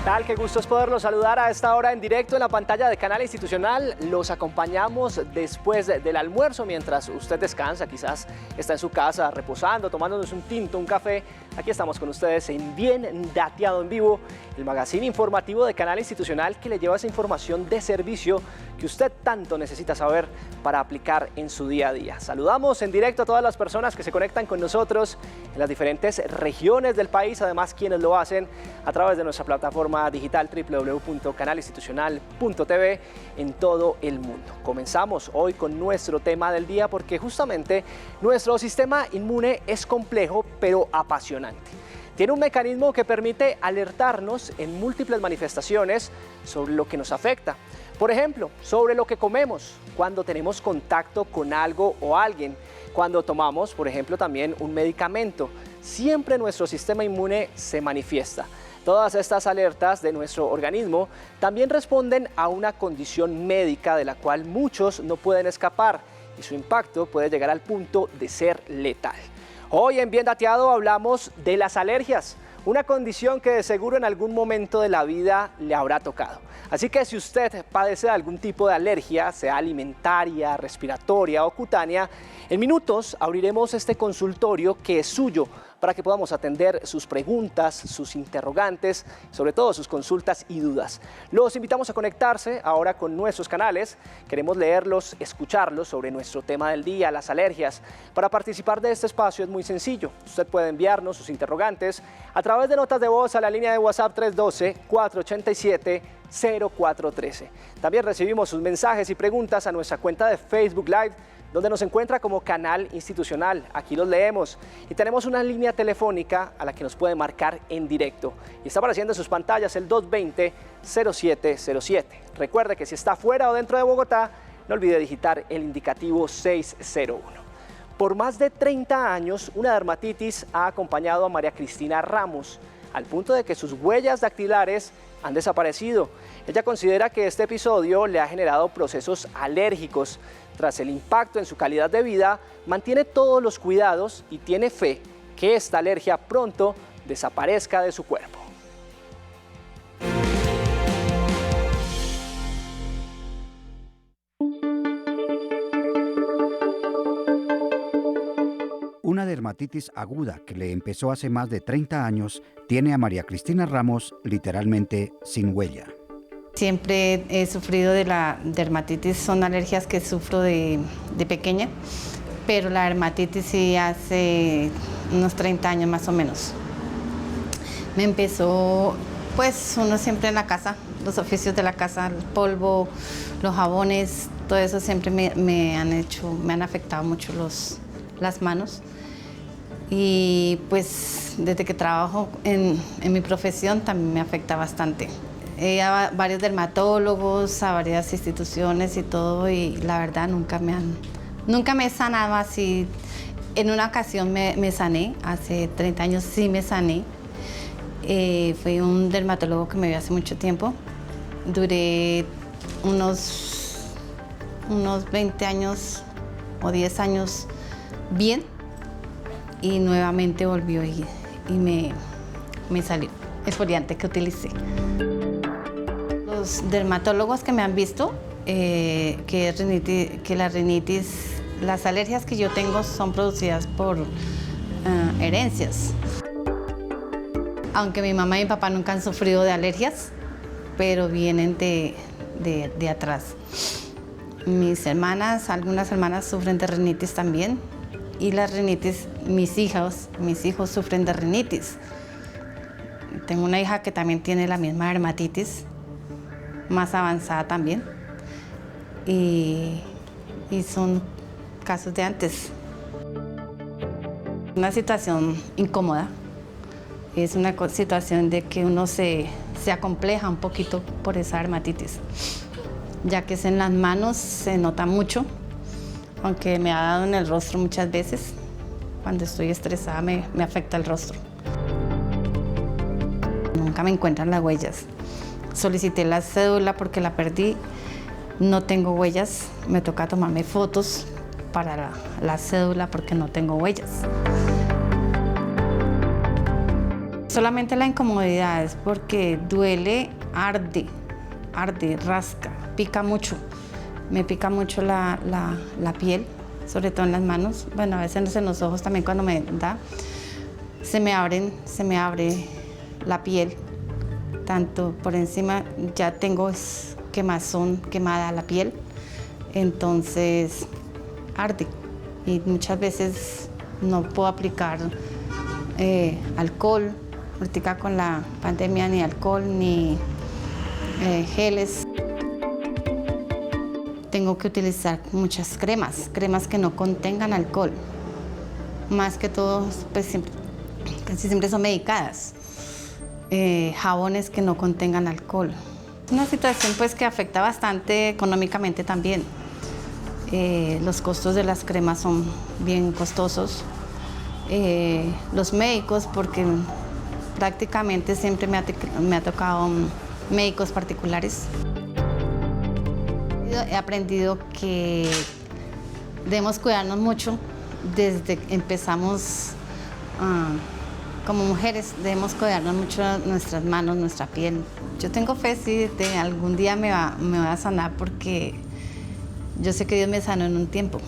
tal? Qué gusto es poderlos saludar a esta hora en directo en la pantalla de Canal Institucional. Los acompañamos después del almuerzo mientras usted descansa, quizás está en su casa reposando, tomándonos un tinto, un café. Aquí estamos con ustedes en Bien Dateado en Vivo, el magazine informativo de Canal Institucional que le lleva esa información de servicio que usted tanto necesita saber para aplicar en su día a día. Saludamos en directo a todas las personas que se conectan con nosotros en las diferentes regiones del país, además quienes lo hacen a través de nuestra plataforma digital www.canalinstitucional.tv en todo el mundo. Comenzamos hoy con nuestro tema del día porque justamente nuestro sistema inmune es complejo pero apasionante. Tiene un mecanismo que permite alertarnos en múltiples manifestaciones sobre lo que nos afecta. Por ejemplo, sobre lo que comemos, cuando tenemos contacto con algo o alguien, cuando tomamos, por ejemplo, también un medicamento. Siempre nuestro sistema inmune se manifiesta. Todas estas alertas de nuestro organismo también responden a una condición médica de la cual muchos no pueden escapar y su impacto puede llegar al punto de ser letal. Hoy en Bien Dateado hablamos de las alergias, una condición que de seguro en algún momento de la vida le habrá tocado. Así que si usted padece de algún tipo de alergia, sea alimentaria, respiratoria o cutánea, en minutos abriremos este consultorio que es suyo para que podamos atender sus preguntas, sus interrogantes, sobre todo sus consultas y dudas. Los invitamos a conectarse ahora con nuestros canales. Queremos leerlos, escucharlos sobre nuestro tema del día, las alergias. Para participar de este espacio es muy sencillo. Usted puede enviarnos sus interrogantes a través de notas de voz a la línea de WhatsApp 312-487-0413. También recibimos sus mensajes y preguntas a nuestra cuenta de Facebook Live, donde nos encuentra como Canal Institucional. Aquí los leemos y tenemos una línea telefónica a la que nos puede marcar en directo. Y está apareciendo en sus pantallas el 220-0707. Recuerde que si está fuera o dentro de Bogotá, no olvide digitar el indicativo 601. Por más de 30 años, una dermatitis ha acompañado a María Cristina Ramos, al punto de que sus huellas dactilares han desaparecido. Ella considera que este episodio le ha generado procesos alérgicos. Tras el impacto en su calidad de vida, mantiene todos los cuidados y tiene fe que esta alergia pronto desaparezca de su cuerpo. Una dermatitis aguda que le empezó hace más de 30 años tiene a María Cristina Ramos literalmente sin huella. Siempre he sufrido de la dermatitis, son alergias que sufro de pequeña, pero la dermatitis sí hace unos 30 años más o menos. Me empezó, pues uno siempre en la casa, los oficios de la casa, el polvo, los jabones, todo eso siempre me han afectado mucho las manos. Y pues desde que trabajo en mi profesión también me afecta bastante. He ido a varios dermatólogos, a varias instituciones y todo, y la verdad nunca me he sanado así. En una ocasión me sané, hace 30 años sí me sané. Fui un dermatólogo que me vio hace mucho tiempo. Duré unos 20 años o 10 años bien, y nuevamente volvió y me salió exfoliante que utilicé. Los dermatólogos que me han visto, que la rinitis, las alergias que yo tengo son producidas por herencias. Aunque mi mamá y mi papá nunca han sufrido de alergias, pero vienen de atrás. Mis hermanas, algunas hermanas sufren de rinitis también, y la rinitis, mis hijos sufren de rinitis. Tengo una hija que también tiene la misma dermatitis, más avanzada también, y son casos de antes. Una situación incómoda, es una situación de que uno se acompleja un poquito por esa dermatitis, ya que es en las manos, se nota mucho, aunque me ha dado en el rostro muchas veces. Cuando estoy estresada me afecta el rostro. Nunca me encuentran las huellas. Solicité la cédula porque la perdí. No tengo huellas. Me toca tomarme fotos para la cédula porque no tengo huellas. Solamente la incomodidad es porque duele, arde, rasca, pica mucho. Me pica mucho la piel, sobre todo en las manos. Bueno, a veces en los ojos también cuando me da. Se me abre la piel, tanto por encima, ya tengo quemazón, quemada la piel, entonces arde y muchas veces no puedo aplicar alcohol, ahorita con la pandemia ni alcohol ni geles. Tengo que utilizar muchas cremas que no contengan alcohol, más que todo pues casi siempre son medicadas, jabones que no contengan alcohol. Es una situación pues que afecta bastante económicamente también. Los costos de las cremas son bien costosos. Los médicos, porque prácticamente siempre me ha tocado médicos particulares. He aprendido que debemos cuidarnos mucho desde que empezamos. Como mujeres debemos cuidarnos mucho nuestras manos, nuestra piel. Yo tengo fe, sí, de algún día me va a sanar porque yo sé que Dios me sanó en un tiempo.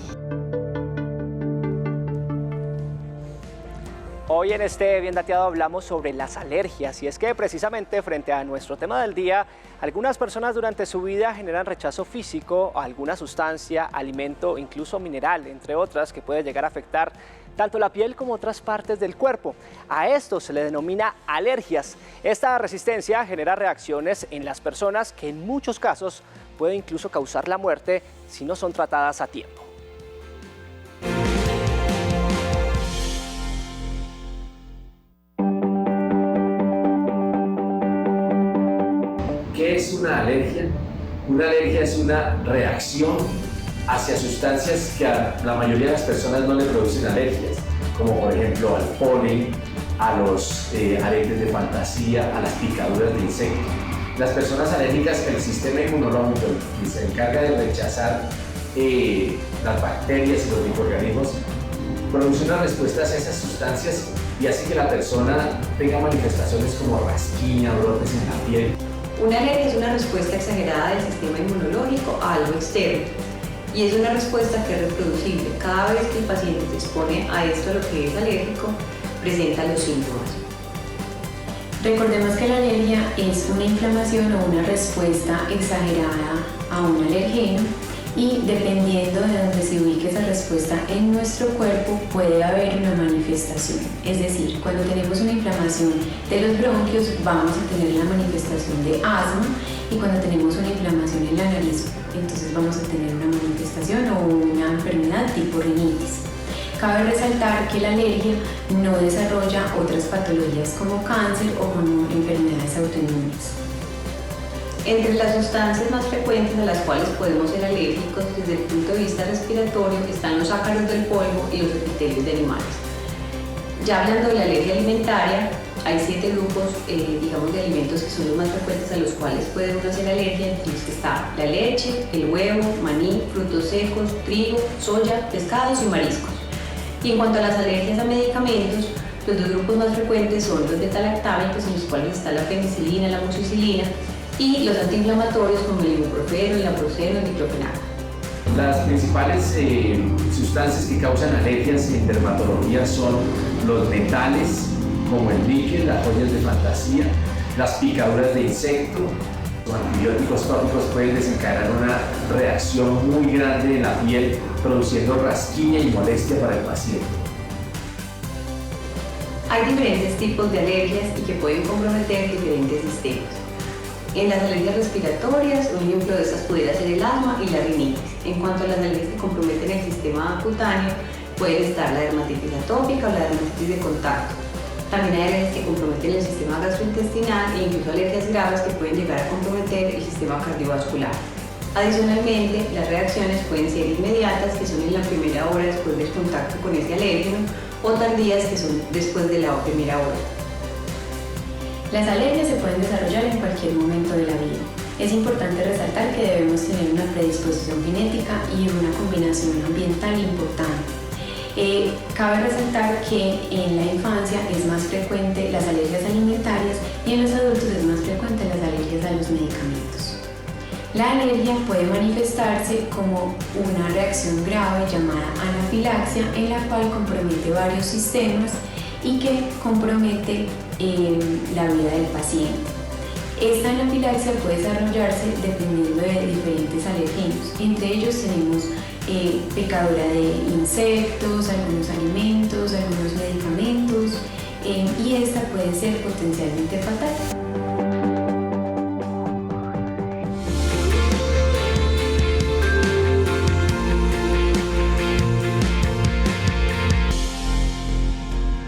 Hoy en este Bien Dateado hablamos sobre las alergias y es que precisamente frente a nuestro tema del día, algunas personas durante su vida generan rechazo físico a alguna sustancia, alimento, incluso mineral, entre otras, que puede llegar a afectar tanto la piel como otras partes del cuerpo. A esto se le denomina alergias. Esta resistencia genera reacciones en las personas que en muchos casos puede incluso causar la muerte si no son tratadas a tiempo. ¿Qué es una alergia? Una alergia es una reacción hacia sustancias que a la mayoría de las personas no le producen alergias, como por ejemplo al polen, a los aretes de fantasía, a las picaduras de insectos. Las personas alérgicas, el sistema inmunológico que se encarga de rechazar las bacterias y los microorganismos, produce una respuesta hacia esas sustancias y hace que la persona tenga manifestaciones como rasquiña, brotes en la piel. Una alergia es una respuesta exagerada del sistema inmunológico a algo externo y es una respuesta que es reproducible. Cada vez que el paciente se expone a esto, a lo que es alérgico, presenta los síntomas. Recordemos que la alergia es una inflamación o una respuesta exagerada a un alergeno y dependiendo de donde se ubique esa respuesta en nuestro cuerpo puede haber una manifestación. Es decir, cuando tenemos una inflamación de los bronquios vamos a tener la manifestación de asma y cuando tenemos una inflamación en la nariz entonces vamos a tener una manifestación o una enfermedad tipo rinitis. Cabe resaltar que la alergia no desarrolla otras patologías como cáncer o como enfermedades autoinmunes. Entre las sustancias más frecuentes a las cuales podemos ser alérgicos desde el punto de vista respiratorio están los ácaros del polvo y los epitelios de animales. Ya hablando de la alergia alimentaria, hay 7 grupos de alimentos que son los más frecuentes a los cuales puede uno hacer alergia, entre los que está la leche, el huevo, maní, frutos secos, trigo, soya, pescados y mariscos. Y en cuanto a las alergias a medicamentos, los 2 grupos más frecuentes son los beta-lactámicos, en los cuales está la penicilina, la amoxicilina, y los antiinflamatorios como el ibuprofeno, el naproxeno, el diclofenaco. Las principales sustancias que causan alergias en dermatología son los metales, como el níquel, las joyas de fantasía, las picaduras de insecto. Los antibióticos tópicos pueden desencadenar una reacción muy grande en la piel, produciendo rasquiña y molestia para el paciente. Hay diferentes tipos de alergias y que pueden comprometer diferentes sistemas. En las alergias respiratorias, un ejemplo de estas pudiera ser el asma y la rinitis. En cuanto a las alergias que comprometen el sistema cutáneo, puede estar la dermatitis atópica o la dermatitis de contacto. También hay alergias que comprometen el sistema gastrointestinal e incluso alergias graves que pueden llegar a comprometer el sistema cardiovascular. Adicionalmente, las reacciones pueden ser inmediatas, que son en la primera hora después del contacto con ese alérgeno, o tardías, que son después de la primera hora. Las alergias se pueden desarrollar en cualquier momento de la vida. Es importante resaltar que debemos tener una predisposición genética y una combinación ambiental importante. Cabe resaltar que en la infancia es más más frecuente las alergias alimentarias y en los adultos es más frecuente las alergias a los medicamentos. La alergia puede manifestarse como una reacción grave llamada anafilaxia, en la cual compromete varios sistemas y que compromete la vida del paciente. Esta anafilaxia puede desarrollarse dependiendo de diferentes alergenos. Entre ellos tenemos picadura de insectos, algunos alimentos, algunos medicamentos, y esta puede ser potencialmente fatal.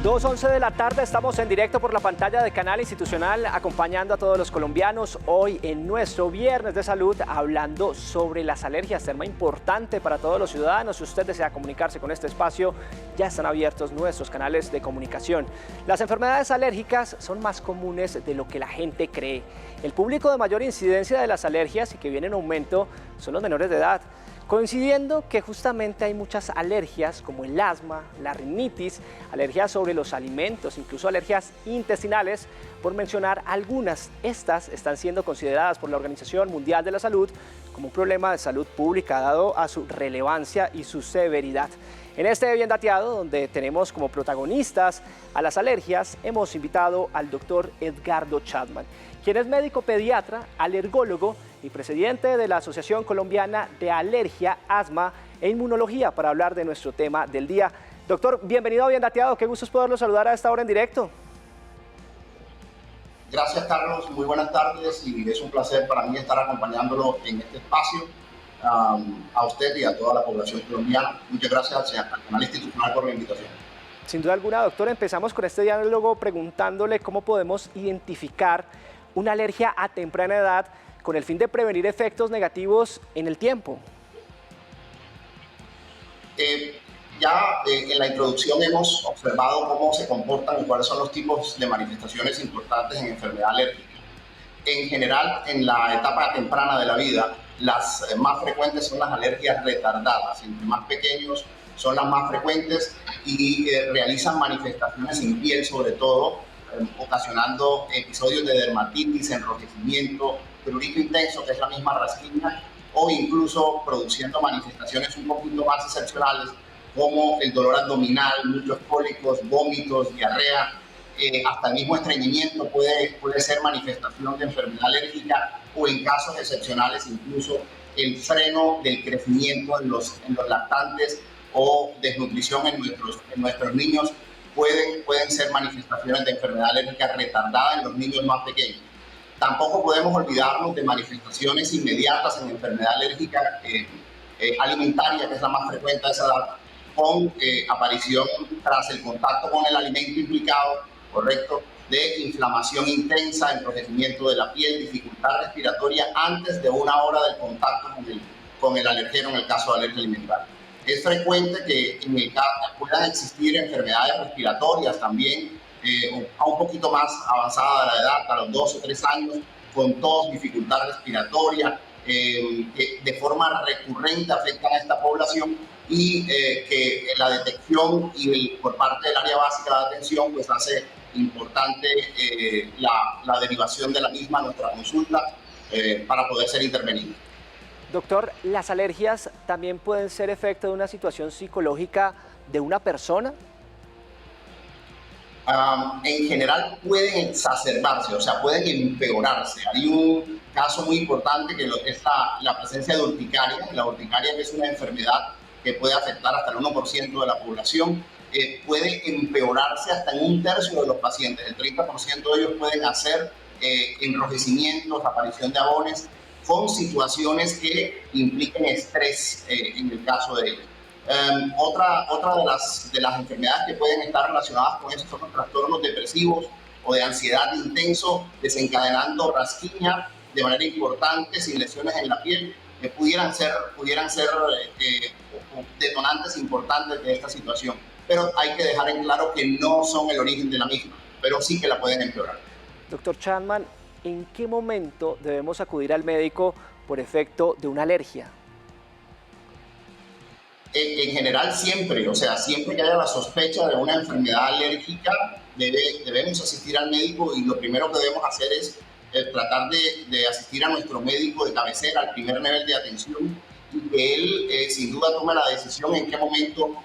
Dos 11 de la tarde, estamos en directo por la pantalla de Canal Institucional, acompañando a todos los colombianos hoy en nuestro Viernes de Salud, hablando sobre las alergias, tema importante para todos los ciudadanos. Si usted desea comunicarse con este espacio, ya están abiertos nuestros canales de comunicación. Las enfermedades alérgicas son más comunes de lo que la gente cree. El público de mayor incidencia de las alergias y que viene en aumento son los menores de edad, coincidiendo que justamente hay muchas alergias como el asma, la rinitis, alergias sobre los alimentos, incluso alergias intestinales, por mencionar algunas. Estas están siendo consideradas por la Organización Mundial de la Salud como un problema de salud pública dado a su relevancia y su severidad. En este Bien Dateado, donde tenemos como protagonistas a las alergias, hemos invitado al doctor Edgardo Chapman, quien es médico pediatra, alergólogo y presidente de la Asociación Colombiana de Alergia, Asma e Inmunología, para hablar de nuestro tema del día. Doctor, bienvenido a Bien Dateado, qué gusto es poderlo saludar a esta hora en directo. Gracias, Carlos, muy buenas tardes y es un placer para mí estar acompañándolo en este espacio, a usted y a toda la población colombiana. Muchas gracias al Canal Institucional por la invitación. Sin duda alguna, doctor, empezamos con este diálogo preguntándole cómo podemos identificar una alergia a temprana edad con el fin de prevenir efectos negativos en el tiempo. En la introducción hemos observado cómo se comportan y cuáles son los tipos de manifestaciones importantes en enfermedad alérgica. En general, en la etapa temprana de la vida, las más frecuentes son las alergias retardadas. Entre más pequeños son las más frecuentes y realizan manifestaciones en piel sobre todo, ocasionando episodios de dermatitis, enrojecimiento, prurito intenso, que es la misma rasquiña, o incluso produciendo manifestaciones un poquito más excepcionales como el dolor abdominal, muchos cólicos, vómitos, diarrea, hasta el mismo estreñimiento puede ser manifestación de enfermedad alérgica, o en casos excepcionales incluso el freno del crecimiento en los lactantes o desnutrición en nuestros niños pueden ser manifestaciones de enfermedad alérgica retardada en los niños más pequeños. Tampoco podemos olvidarnos de manifestaciones inmediatas en enfermedad alérgica alimentaria, que es la más frecuente a esa edad, con aparición tras el contacto con el alimento implicado, correcto, de inflamación intensa, enrojecimiento de la piel, dificultad respiratoria antes de una hora del contacto con el alergeno en el caso de alergia alimentaria. Es frecuente que en el caso puedan existir enfermedades respiratorias también, a un poquito más avanzada de la edad, a los 2 o 3 años, con tos, dificultad respiratoria, que de forma recurrente afectan a esta población y que la detección por parte del área básica de atención pues hace importante la derivación de la misma a nuestra consulta para poder ser intervenida. Doctor, ¿las alergias también pueden ser efecto de una situación psicológica de una persona? En general pueden exacerbarse, o sea, pueden empeorarse. Hay un caso muy importante que es la presencia de urticaria. La urticaria, que es una enfermedad que puede afectar hasta el 1% de la población, puede empeorarse hasta en 1/3 de los pacientes. El 30% de ellos pueden hacer enrojecimientos, aparición de abones, con situaciones que impliquen estrés en el caso de ellos. Otra de las enfermedades que pueden estar relacionadas con eso son los trastornos depresivos o de ansiedad intenso, desencadenando rasquiña de manera importante, sin lesiones en la piel, que pudieran ser detonantes importantes de esta situación. Pero hay que dejar en claro que no son el origen de la misma, pero sí que la pueden empeorar. Doctor Chapman, ¿en qué momento debemos acudir al médico por efecto de una alergia? En general siempre, o sea, siempre que haya la sospecha de una enfermedad alérgica, debemos asistir al médico y lo primero que debemos hacer es tratar de asistir a nuestro médico de cabecera, al primer nivel de atención, y que él sin duda tome la decisión en qué momento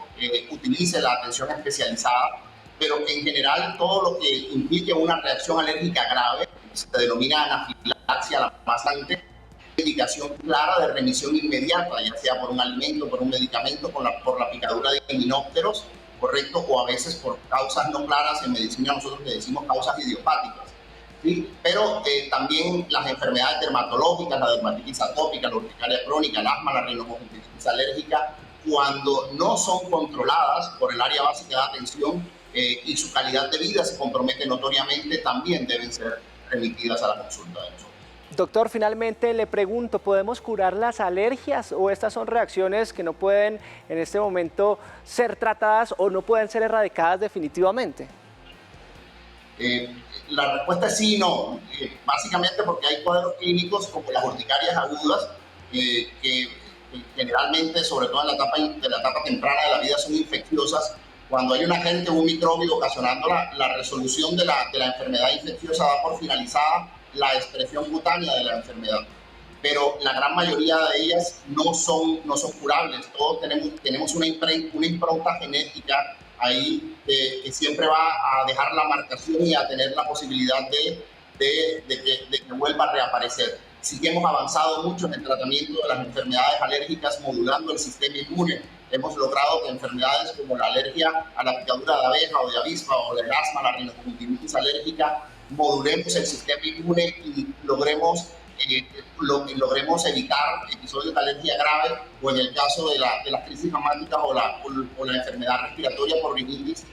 utilice la atención especializada. Pero en general todo lo que implique una reacción alérgica grave se denomina anafilaxia lactante, indicación clara de remisión inmediata, ya sea por un alimento, por un medicamento, por la picadura de himenópteros, correcto, o a veces por causas no claras. En medicina nosotros le decimos causas idiopáticas, ¿sí? Pero también las enfermedades dermatológicas, la dermatitis atópica, la urticaria crónica, el asma, la rinoconjuntivitis alérgica, cuando no son controladas por el área básica de atención y su calidad de vida se compromete notoriamente, también deben ser remitidas a la consulta de nosotros. Doctor, finalmente le pregunto, ¿podemos curar las alergias o estas son reacciones que no pueden en este momento ser tratadas o no pueden ser erradicadas definitivamente? La respuesta es sí y no, básicamente porque hay cuadros clínicos como las urticarias agudas que generalmente, sobre todo en la etapa temprana de la vida, son infecciosas. Cuando hay un agente o un microbio ocasionando la resolución de la enfermedad infecciosa, da por finalizada la expresión cutánea de la enfermedad. Pero la gran mayoría de ellas no son curables. Todos tenemos una impronta genética ahí que siempre va a dejar la marcación y a tener la posibilidad de que vuelva a reaparecer. Sí que hemos avanzado mucho en el tratamiento de las enfermedades alérgicas modulando el sistema inmune. Hemos logrado que enfermedades como la alergia a la picadura de abeja o de avispa o del asma, la rinoconjuntivitis alérgica, modulemos el sistema inmune y logremos evitar episodios de alergia grave, o en el caso de las crisis mamáticas o la enfermedad respiratoria por rinitis,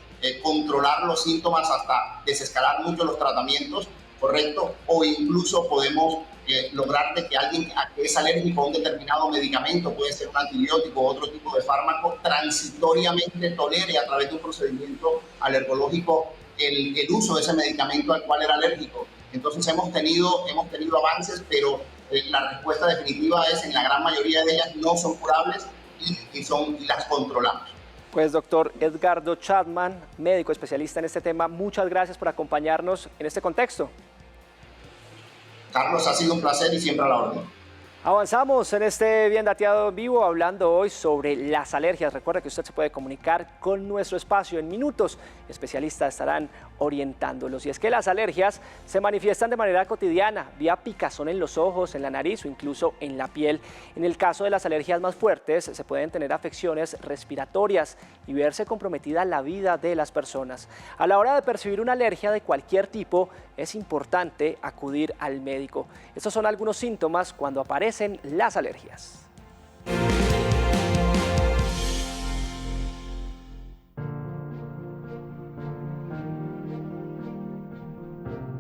controlar los síntomas hasta desescalar mucho los tratamientos, correcto, o incluso podemos lograr de que alguien que es alérgico a un determinado medicamento, puede ser un antibiótico o otro tipo de fármaco, transitoriamente tolere a través de un procedimiento alergológico el uso de ese medicamento al cual era alérgico. Entonces hemos tenido avances, pero la respuesta definitiva es en la gran mayoría de ellas no son curables y las controlamos. Pues doctor Edgardo Chapman, médico especialista en este tema, muchas gracias por acompañarnos en este contexto. Carlos, ha sido un placer y siempre a la orden. Avanzamos en este Bien Dateado en Vivo hablando hoy sobre las alergias. Recuerda que usted se puede comunicar con nuestro espacio en minutos. Especialistas estarán orientándolos. Y es que las alergias se manifiestan de manera cotidiana, vía picazón en los ojos, en la nariz o incluso en la piel. En el caso de las alergias más fuertes, se pueden tener afecciones respiratorias y verse comprometida la vida de las personas. A la hora de percibir una alergia de cualquier tipo, es importante acudir al médico. Estos son algunos síntomas cuando aparecen las alergias.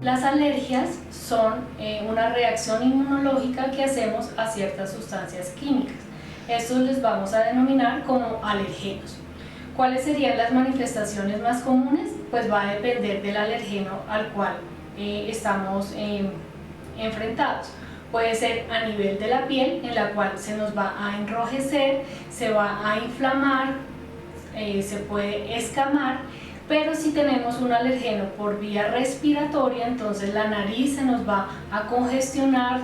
Las alergias son una reacción inmunológica que hacemos a ciertas sustancias químicas. Estos les vamos a denominar como alergenos. ¿Cuáles serían las manifestaciones más comunes? Pues va a depender del alergeno al cual estamos enfrentados. Puede ser a nivel de la piel, en la cual se nos va a enrojecer, se va a inflamar, se puede escamar, pero si tenemos un alergeno por vía respiratoria, entonces la nariz se nos va a congestionar,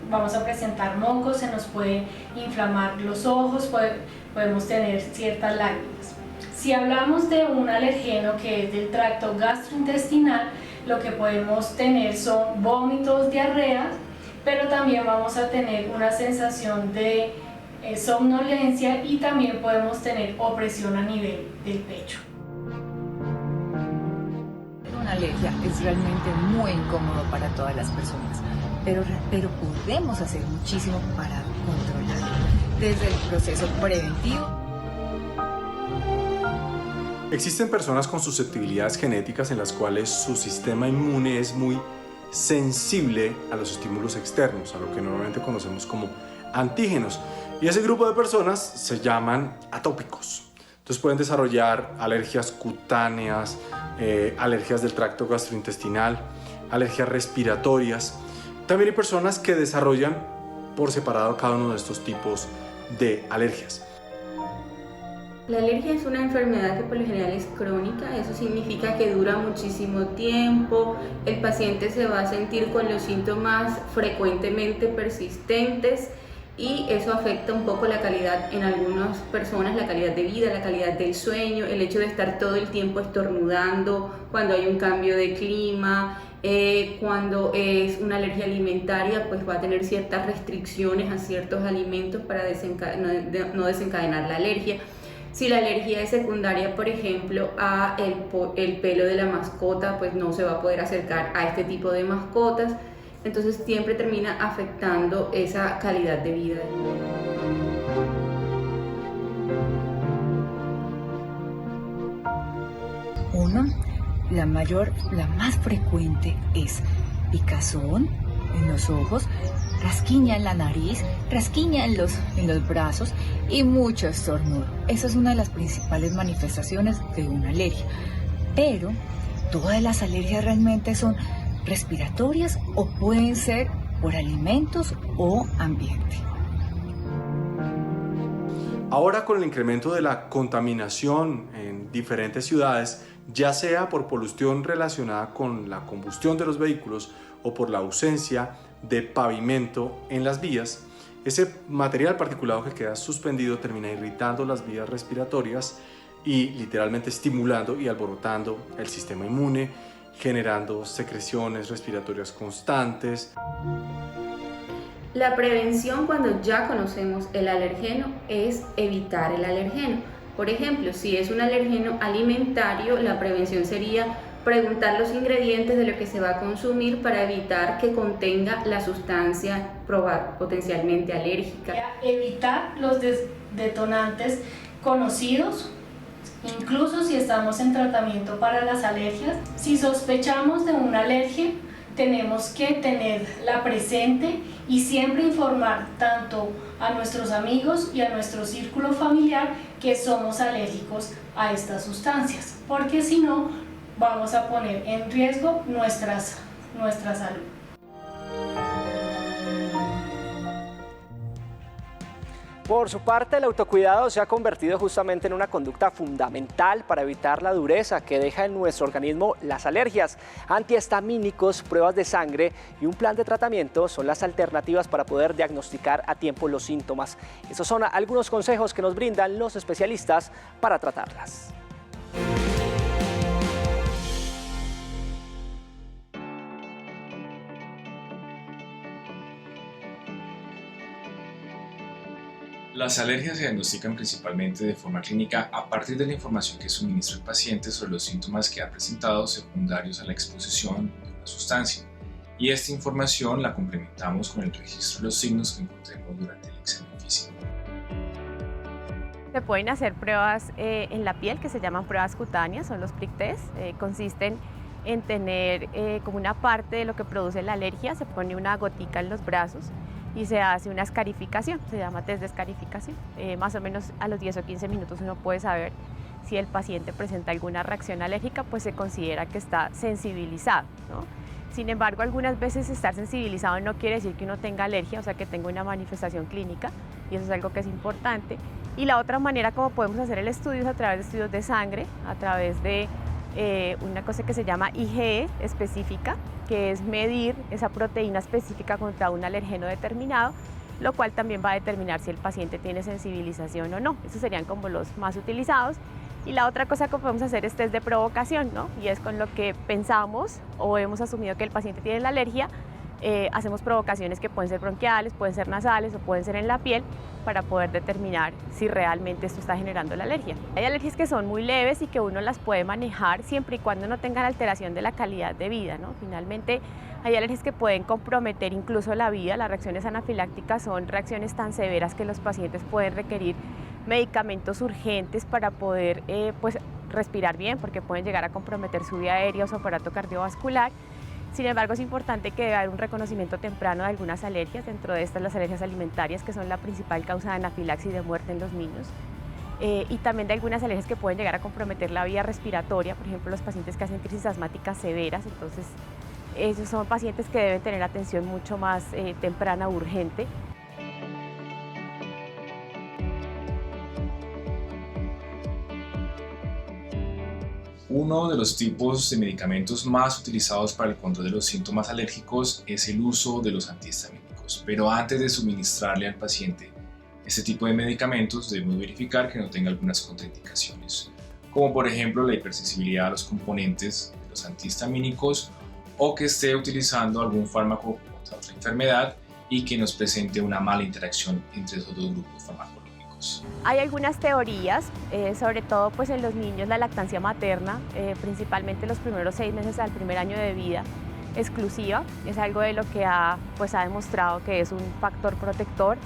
vamos a presentar mocos, se nos puede inflamar los ojos, podemos tener ciertas lágrimas. Si hablamos de un alergeno que es del tracto gastrointestinal, lo que podemos tener son vómitos, diarreas, pero también vamos a tener una sensación de somnolencia y también podemos tener opresión a nivel del pecho. Una alergia es realmente muy incómodo para todas las personas, pero podemos hacer muchísimo para controlarlo, desde el proceso preventivo. Existen personas con susceptibilidades genéticas en las cuales su sistema inmune es muy sensible a los estímulos externos, a lo que normalmente conocemos como antígenos. Y ese grupo de personas se llaman atópicos. Entonces pueden desarrollar alergias cutáneas, alergias del tracto gastrointestinal, alergias respiratorias. También hay personas que desarrollan por separado cada uno de estos tipos de alergias. La alergia es una enfermedad que por lo general es crónica, eso significa que dura muchísimo tiempo, el paciente se va a sentir con los síntomas frecuentemente persistentes y eso afecta un poco la calidad en algunas personas, la calidad de vida, la calidad del sueño, el hecho de estar todo el tiempo estornudando cuando hay un cambio de clima. Cuando es una alergia alimentaria, pues va a tener ciertas restricciones a ciertos alimentos para no desencadenar la alergia. Si la alergia es secundaria, por ejemplo, a el pelo de la mascota, pues no se va a poder acercar a este tipo de mascotas. Entonces siempre termina afectando esa calidad de vida. La más frecuente es picazón en los ojos, rasquiña en la nariz, rasquiña en los brazos y mucho estornudo. Esa es una de las principales manifestaciones de una alergia. Pero todas las alergias realmente son respiratorias o pueden ser por alimentos o ambiente. Ahora, con el incremento de la contaminación en diferentes ciudades, ya sea por polución relacionada con la combustión de los vehículos o por la ausencia de pavimento en las vías, ese material particulado que queda suspendido termina irritando las vías respiratorias y literalmente estimulando y alborotando el sistema inmune, generando secreciones respiratorias constantes. La prevención, cuando ya conocemos el alergeno, es evitar el alergeno. Por ejemplo, si es un alergeno alimentario, la prevención sería preguntar los ingredientes de lo que se va a consumir para evitar que contenga la sustancia potencialmente alérgica. Evitar los detonantes conocidos, incluso si estamos en tratamiento para las alergias. Si sospechamos de una alergia, tenemos que tenerla presente y siempre informar tanto a nuestros amigos y a nuestro círculo familiar que somos alérgicos a estas sustancias, porque si no vamos a poner en riesgo nuestra salud. Por su parte, el autocuidado se ha convertido justamente en una conducta fundamental para evitar la dureza que deja en nuestro organismo las alergias. Antihistamínicos, pruebas de sangre y un plan de tratamiento son las alternativas para poder diagnosticar a tiempo los síntomas. Estos son algunos consejos que nos brindan los especialistas para tratarlas. Las alergias se diagnostican principalmente de forma clínica a partir de la información que suministra el paciente sobre los síntomas que ha presentado secundarios a la exposición de una sustancia. Y esta información la complementamos con el registro de los signos que encontremos durante el examen físico. Se pueden hacer pruebas en la piel que se llaman pruebas cutáneas, son los prick test. Consisten en tener como una parte de lo que produce la alergia, se pone una gotica en los brazos y se hace una escarificación, se llama test de escarificación. Más o menos a los 10 o 15 minutos uno puede saber si el paciente presenta alguna reacción alérgica, pues se considera que está sensibilizado, ¿no? Sin embargo, algunas veces estar sensibilizado no quiere decir que uno tenga alergia, o sea que tenga una manifestación clínica, y eso es algo que es importante. Y la otra manera como podemos hacer el estudio es a través de estudios de sangre, a través de una cosa que se llama IgE específica, que es medir esa proteína específica contra un alergeno determinado, lo cual también va a determinar si el paciente tiene sensibilización o no. Esos serían como los más utilizados. Y la otra cosa que podemos hacer es test de provocación, ¿no? Y es con lo que pensamos o hemos asumido que el paciente tiene la alergia, hacemos provocaciones que pueden ser bronquiales, pueden ser nasales o pueden ser en la piel para poder determinar si realmente esto está generando la alergia. Hay alergias que son muy leves y que uno las puede manejar siempre y cuando no tengan alteración de la calidad de vida, ¿no? Finalmente, hay alergias que pueden comprometer incluso la vida. Las reacciones anafilácticas son reacciones tan severas que los pacientes pueden requerir medicamentos urgentes para poder pues, respirar bien, porque pueden llegar a comprometer su vía aérea o su aparato cardiovascular. Sin embargo, es importante que debe haber un reconocimiento temprano de algunas alergias, dentro de estas las alergias alimentarias, que son la principal causa de anafilaxis y de muerte en los niños, y también de algunas alergias que pueden llegar a comprometer la vía respiratoria, por ejemplo, los pacientes que hacen crisis asmáticas severas. Entonces, esos son pacientes que deben tener atención mucho más temprana, urgente. Uno de los tipos de medicamentos más utilizados para el control de los síntomas alérgicos es el uso de los antihistamínicos, pero antes de suministrarle al paciente este tipo de medicamentos debemos verificar que no tenga algunas contraindicaciones, como por ejemplo la hipersensibilidad a los componentes de los antihistamínicos o que esté utilizando algún fármaco contra otra enfermedad y que nos presente una mala interacción entre esos dos grupos farmacológicos. Hay algunas teorías, sobre todo pues en los niños la lactancia materna, principalmente los primeros 6 meses al primer año de vida exclusiva, es algo de lo que ha demostrado que es un factor protector.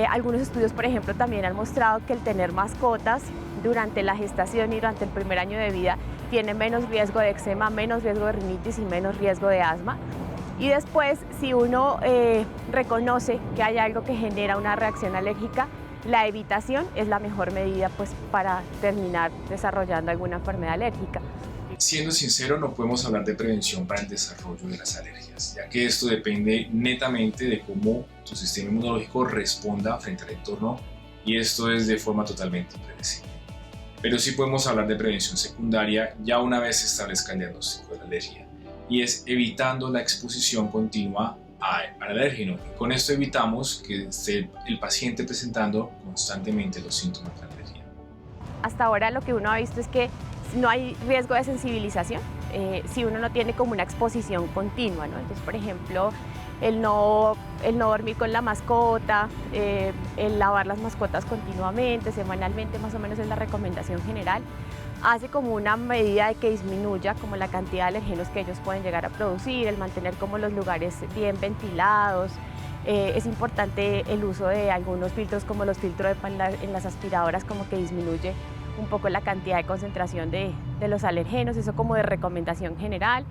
Algunos estudios, por ejemplo, también han mostrado que el tener mascotas durante la gestación y durante el primer año de vida tiene menos riesgo de eczema, menos riesgo de rinitis y menos riesgo de asma. Y después, si uno reconoce que hay algo que genera una reacción alérgica, la evitación es la mejor medida pues, para terminar desarrollando alguna enfermedad alérgica. Siendo sincero, no podemos hablar de prevención para el desarrollo de las alergias, ya que esto depende netamente de cómo tu sistema inmunológico responda frente al entorno, y esto es de forma totalmente impredecible. Pero sí podemos hablar de prevención secundaria ya una vez se establezca el diagnóstico de la alergia, y es evitando la exposición continua al alérgeno. Y con esto evitamos que esté el paciente presentando constantemente los síntomas de la alergia. Hasta ahora lo que uno ha visto es que no hay riesgo de sensibilización si uno no tiene como una exposición continua, ¿no? Entonces, por ejemplo, el no dormir con la mascota, el lavar las mascotas continuamente, semanalmente, más o menos es la recomendación general, hace como una medida de que disminuya como la cantidad de alergenos que ellos pueden llegar a producir, el mantener como los lugares bien ventilados. Es importante el uso de algunos filtros como los filtros en las aspiradoras, como que disminuye un poco la cantidad de concentración de los alergenos, eso como de recomendación general.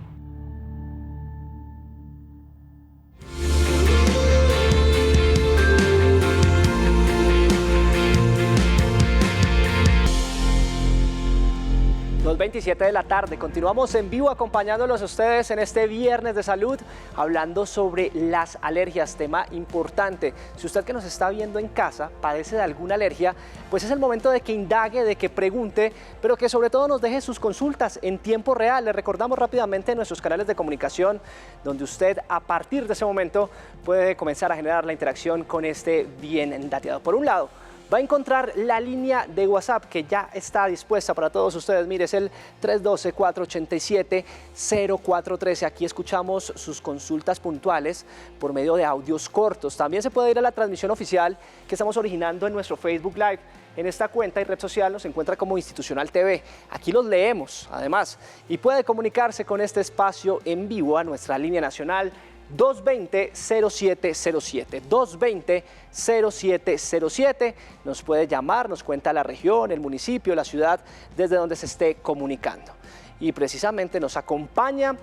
Las 2:27 de la tarde, continuamos en vivo acompañándolos a ustedes en este viernes de salud, hablando sobre las alergias, tema importante. Si usted que nos está viendo en casa padece de alguna alergia, pues es el momento de que indague, de que pregunte, pero que sobre todo nos deje sus consultas en tiempo real. Le recordamos rápidamente nuestros canales de comunicación, donde usted a partir de ese momento puede comenzar a generar la interacción con este bien dateado. Por un lado, va a encontrar la línea de WhatsApp que ya está dispuesta para todos ustedes. Mire, es el 312-487-0413. Aquí escuchamos sus consultas puntuales por medio de audios cortos. También se puede ir a la transmisión oficial que estamos originando en nuestro Facebook Live. En esta cuenta y red social nos encuentra como Institucional TV. Aquí los leemos, además, y puede comunicarse con este espacio en vivo a nuestra línea nacional 220-0707, 220-0707, nos puede llamar, nos cuenta la región, el municipio, la ciudad, desde donde se esté comunicando. Y precisamente nos acompaña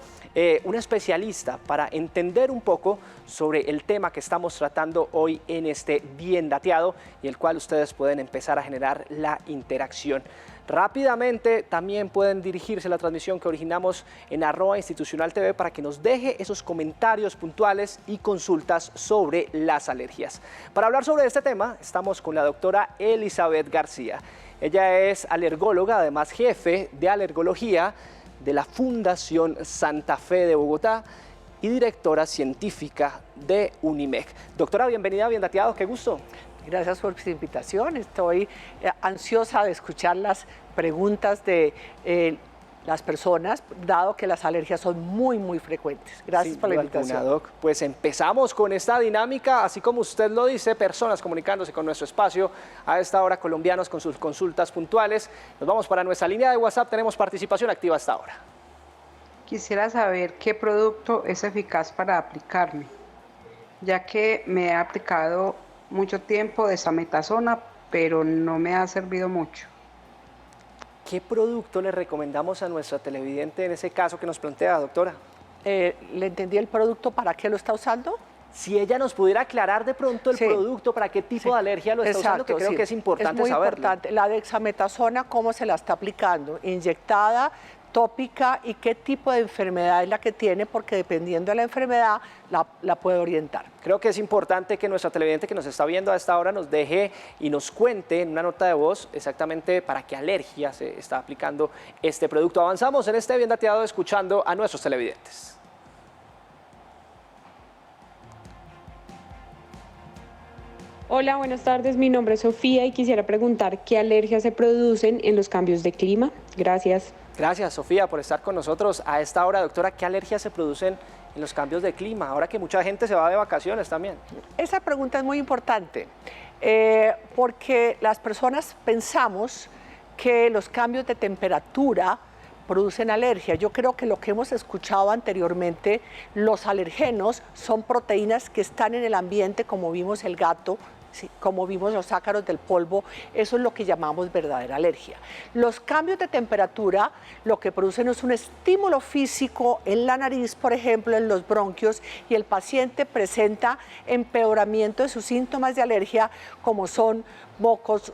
un especialista para entender un poco sobre el tema que estamos tratando hoy en este Bien Dateado y el cual ustedes pueden empezar a generar la interacción. Rápidamente también pueden dirigirse a la transmisión que originamos en @institucionaltv para que nos deje esos comentarios puntuales y consultas sobre las alergias. Para hablar sobre este tema estamos con la doctora Elizabeth García. Ella es alergóloga, además jefe de alergología de la Fundación Santa Fe de Bogotá y directora científica de UNIMEC. Doctora, bienvenida a Bien Dateado, qué gusto. Gracias por su invitación. Estoy ansiosa de escuchar las preguntas de las personas, dado que las alergias son muy frecuentes. Gracias por la invitación. Doc. Pues empezamos con esta dinámica, así como usted lo dice, personas comunicándose con nuestro espacio a esta hora, colombianos con sus consultas puntuales. Nos vamos para nuestra línea de WhatsApp, tenemos participación activa hasta ahora. Quisiera saber qué producto es eficaz para aplicarme, ya que me he aplicado mucho tiempo desametasona, pero no me ha servido mucho. ¿Qué producto le recomendamos a nuestra televidente en ese caso que nos plantea, doctora? ¿Le entendí el producto? ¿Para qué lo está usando? Si ella nos pudiera aclarar de pronto el producto, para qué tipo de alergia lo está usando, que creo que es importante saberlo. Es muy importante. La dexametasona, ¿cómo se la está aplicando? Inyectada atópica y qué tipo de enfermedad es la que tiene, porque dependiendo de la enfermedad la puede orientar. Creo que es importante que nuestra televidente que nos está viendo a esta hora nos deje y nos cuente en una nota de voz exactamente para qué alergia se está aplicando este producto. Avanzamos en este Bien Dateado escuchando a nuestros televidentes. Hola, buenas tardes. Mi nombre es Sofía y quisiera preguntar qué alergias se producen en los cambios de clima. Gracias. Gracias, Sofía, por estar con nosotros a esta hora. Doctora, ¿qué alergias se producen en los cambios de clima? Ahora que mucha gente se va de vacaciones también. Esa pregunta es muy importante porque las personas pensamos que los cambios de temperatura producen alergia. Yo creo que lo que hemos escuchado anteriormente, los alergenos son proteínas que están en el ambiente, como vimos el gato, ¿sí? Como vimos los ácaros del polvo, eso es lo que llamamos verdadera alergia. Los cambios de temperatura lo que producen es un estímulo físico en la nariz, por ejemplo, en los bronquios, y el paciente presenta empeoramiento de sus síntomas de alergia, como son mocos,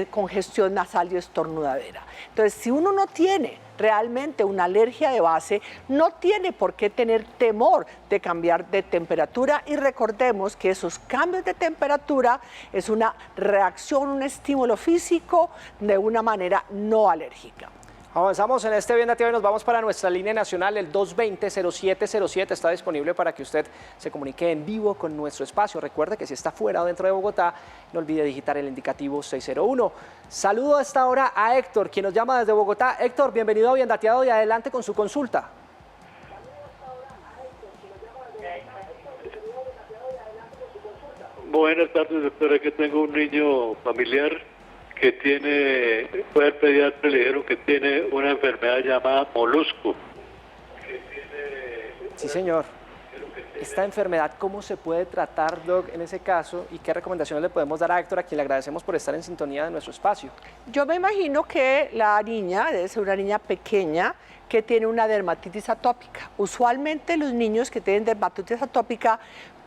congestión nasal y estornudadera. Entonces, si uno no tiene realmente una alergia de base, no tiene por qué tener temor de cambiar de temperatura, y recordemos que esos cambios de temperatura es una reacción, un estímulo físico de una manera no alérgica. Avanzamos en este Bien Dateado y nos vamos para nuestra línea nacional, el 220-0707, está disponible para que usted se comunique en vivo con nuestro espacio. Recuerde que si está fuera o dentro de Bogotá, no olvide digitar el indicativo 601. Saludo a esta hora a Héctor, quien nos llama desde Bogotá. Héctor, bienvenido a Bien Dateado y adelante con su consulta. Buenas tardes, doctora, que tengo un niño familiar que tiene, fue al pediatra y le dijeron que tiene una enfermedad llamada molusco. Sí, señor. Esta enfermedad, ¿cómo se puede tratar, Doc, en ese caso? ¿Y qué recomendaciones le podemos dar a Héctor, a quien le agradecemos por estar en sintonía de nuestro espacio? Yo me imagino que la niña debe ser una niña pequeña que tiene una dermatitis atópica. Usualmente los niños que tienen dermatitis atópica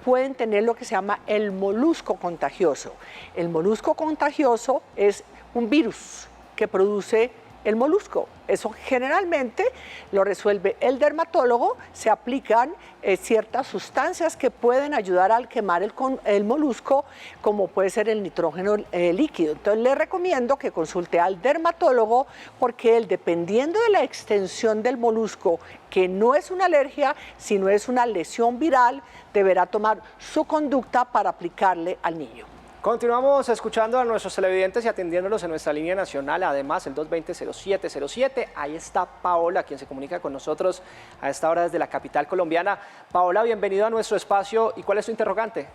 pueden tener lo que se llama el molusco contagioso. El molusco contagioso es un virus que produce el molusco. Eso generalmente lo resuelve el dermatólogo, se aplican ciertas sustancias que pueden ayudar al quemar el molusco, como puede ser el nitrógeno líquido. Entonces le recomiendo que consulte al dermatólogo, porque él, dependiendo de la extensión del molusco, que no es una alergia, sino es una lesión viral, deberá tomar su conducta para aplicarle al niño. Continuamos escuchando a nuestros televidentes y atendiéndolos en nuestra línea nacional, además el 220-0707. Ahí está Paola, quien se comunica con nosotros a esta hora desde la capital colombiana. Paola, bienvenido a nuestro espacio. ¿Y cuál es su interrogante?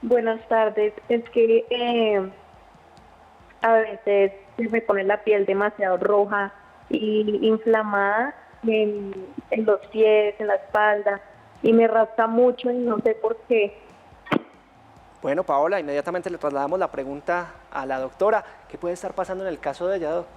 Buenas tardes. Es que a veces se me pone la piel demasiado roja y inflamada en los pies, en la espalda, y me rasca mucho y no sé por qué. Bueno, Paola, inmediatamente le trasladamos la pregunta a la doctora. ¿Qué puede estar pasando en el caso de ella, Doc?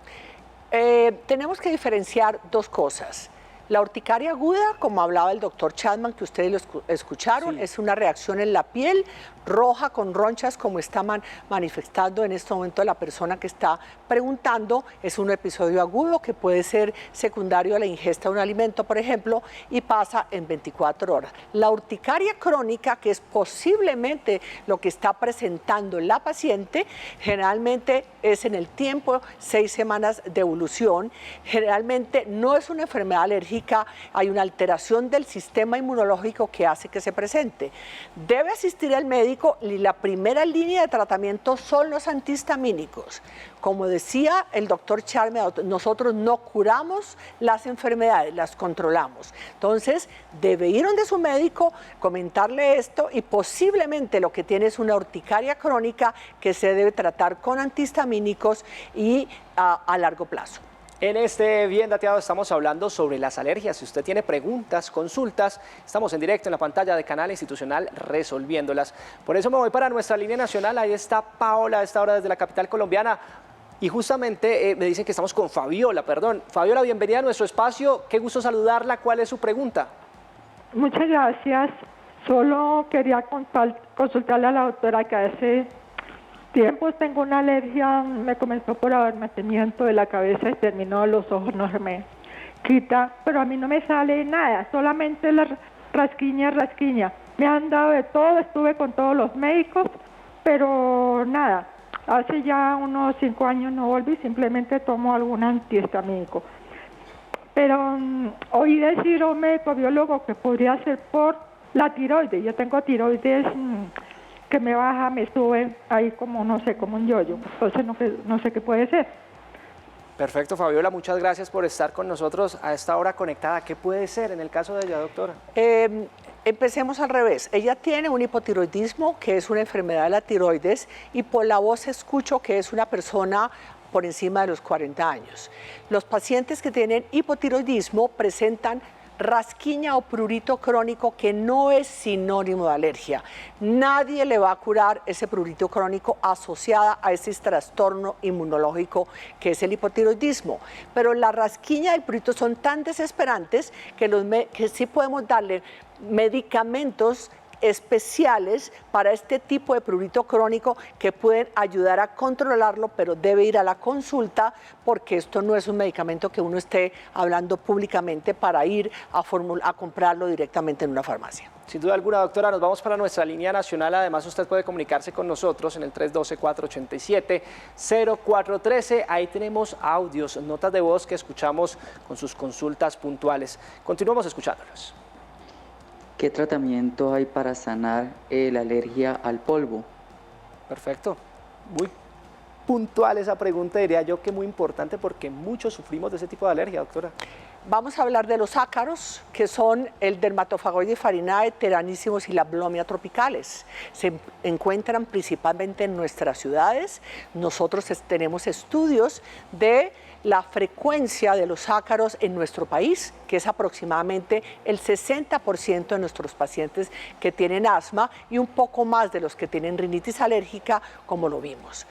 Tenemos que diferenciar dos cosas. La urticaria aguda, como hablaba el doctor Chapman, que ustedes lo escucharon, sí, es una reacción en la piel roja con ronchas, como está manifestando en este momento la persona que está preguntando. Es un episodio agudo que puede ser secundario a la ingesta de un alimento, por ejemplo, y pasa en 24 horas. La urticaria crónica, que es posiblemente lo que está presentando la paciente, generalmente es en el tiempo 6 semanas de evolución. Generalmente no es una enfermedad alérgica, hay una alteración del sistema inmunológico que hace que se presente. Debe asistir al médico, y la primera línea de tratamiento son los antihistamínicos. Como decía el doctor Charme, nosotros no curamos las enfermedades, las controlamos. Entonces, debe ir donde su médico, comentarle esto, y posiblemente lo que tiene es una urticaria crónica que se debe tratar con antihistamínicos y a largo plazo. En este Bien Dateado estamos hablando sobre las alergias. Si usted tiene preguntas, consultas, estamos en directo en la pantalla de Canal Institucional resolviéndolas. Por eso me voy para nuestra línea nacional. Ahí está Paola a esta hora desde la capital colombiana. Y justamente me dicen que estamos con Fabiola, perdón. Fabiola, bienvenida a nuestro espacio. Qué gusto saludarla. ¿Cuál es su pregunta? Muchas gracias. Solo quería consultarle a la doctora que a veces tiempos tengo una alergia, me comenzó por abarrotamiento de la cabeza y terminó los ojos, no se me quita, pero a mí no me sale nada, solamente la rasquiña. Me han dado de todo, estuve con todos los médicos, pero nada. Hace ya unos 5 años no volví, simplemente tomo algún antihistamínico. Pero oí decir a un médico biólogo que podría ser por la tiroides. Yo tengo tiroides que me baja, me sube, ahí como, no sé, como un yoyo. Entonces no sé qué puede ser. Perfecto, Fabiola, muchas gracias por estar con nosotros a esta hora conectada. ¿Qué puede ser en el caso de ella, doctora? Empecemos al revés. Ella tiene un hipotiroidismo, que es una enfermedad de la tiroides, y por la voz escucho que es una persona por encima de los 40 años. Los pacientes que tienen hipotiroidismo presentan rasquiña o prurito crónico, que no es sinónimo de alergia. Nadie le va a curar ese prurito crónico asociada a ese trastorno inmunológico que es el hipotiroidismo. Pero la rasquiña y el prurito son tan desesperantes que sí podemos darle medicamentos especiales para este tipo de prurito crónico que pueden ayudar a controlarlo, pero debe ir a la consulta, porque esto no es un medicamento que uno esté hablando públicamente para ir a comprarlo directamente en una farmacia. Sin duda alguna, doctora, nos vamos para nuestra línea nacional. Además, usted puede comunicarse con nosotros en el 312-487-0413. Ahí tenemos audios, notas de voz que escuchamos con sus consultas puntuales. Continuamos escuchándolos. ¿Qué tratamiento hay para sanar la alergia al polvo? Perfecto. Muy puntual esa pregunta, diría yo que muy importante, porque muchos sufrimos de ese tipo de alergia, doctora. Vamos a hablar de los ácaros, que son el Dermatofagoides farinae, Teranísimos y la Blomia tropicales. Se encuentran principalmente en nuestras ciudades. Nosotros tenemos estudios de la frecuencia de los ácaros en nuestro país, que es aproximadamente el 60% de nuestros pacientes que tienen asma y un poco más de los que tienen rinitis alérgica, como lo vimos.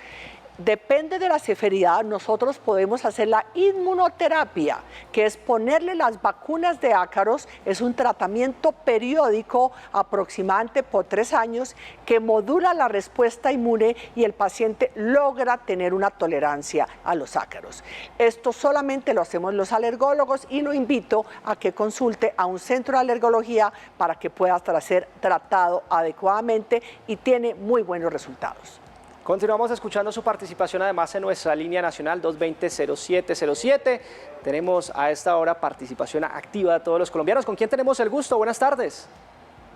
Depende de la severidad, nosotros podemos hacer la inmunoterapia, que es ponerle las vacunas de ácaros. Es un tratamiento periódico aproximadamente por 3 años que modula la respuesta inmune y el paciente logra tener una tolerancia a los ácaros. Esto solamente lo hacemos los alergólogos y lo invito a que consulte a un centro de alergología para que pueda ser tratado adecuadamente, y tiene muy buenos resultados. Continuamos escuchando su participación además en nuestra línea nacional 220-0707. Tenemos a esta hora participación activa de todos los colombianos. ¿Con quién tenemos el gusto? Buenas tardes.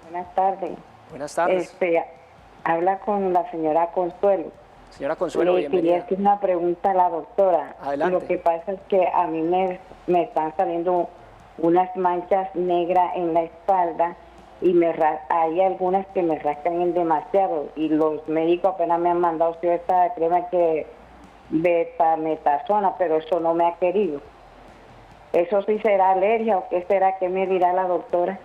Buenas tardes. Buenas tardes. Habla con la señora Consuelo. Señora Consuelo, bienvenida. Quería hacer una pregunta a la doctora. Adelante. Lo que pasa es que a mí me están saliendo unas manchas negras en la espalda, y hay algunas que me rascan demasiado, y los médicos apenas me han mandado cierta crema que betametasona, pero eso no me ha querido. ¿Eso sí será alergia o qué será? ¿Qué me dirá la doctora?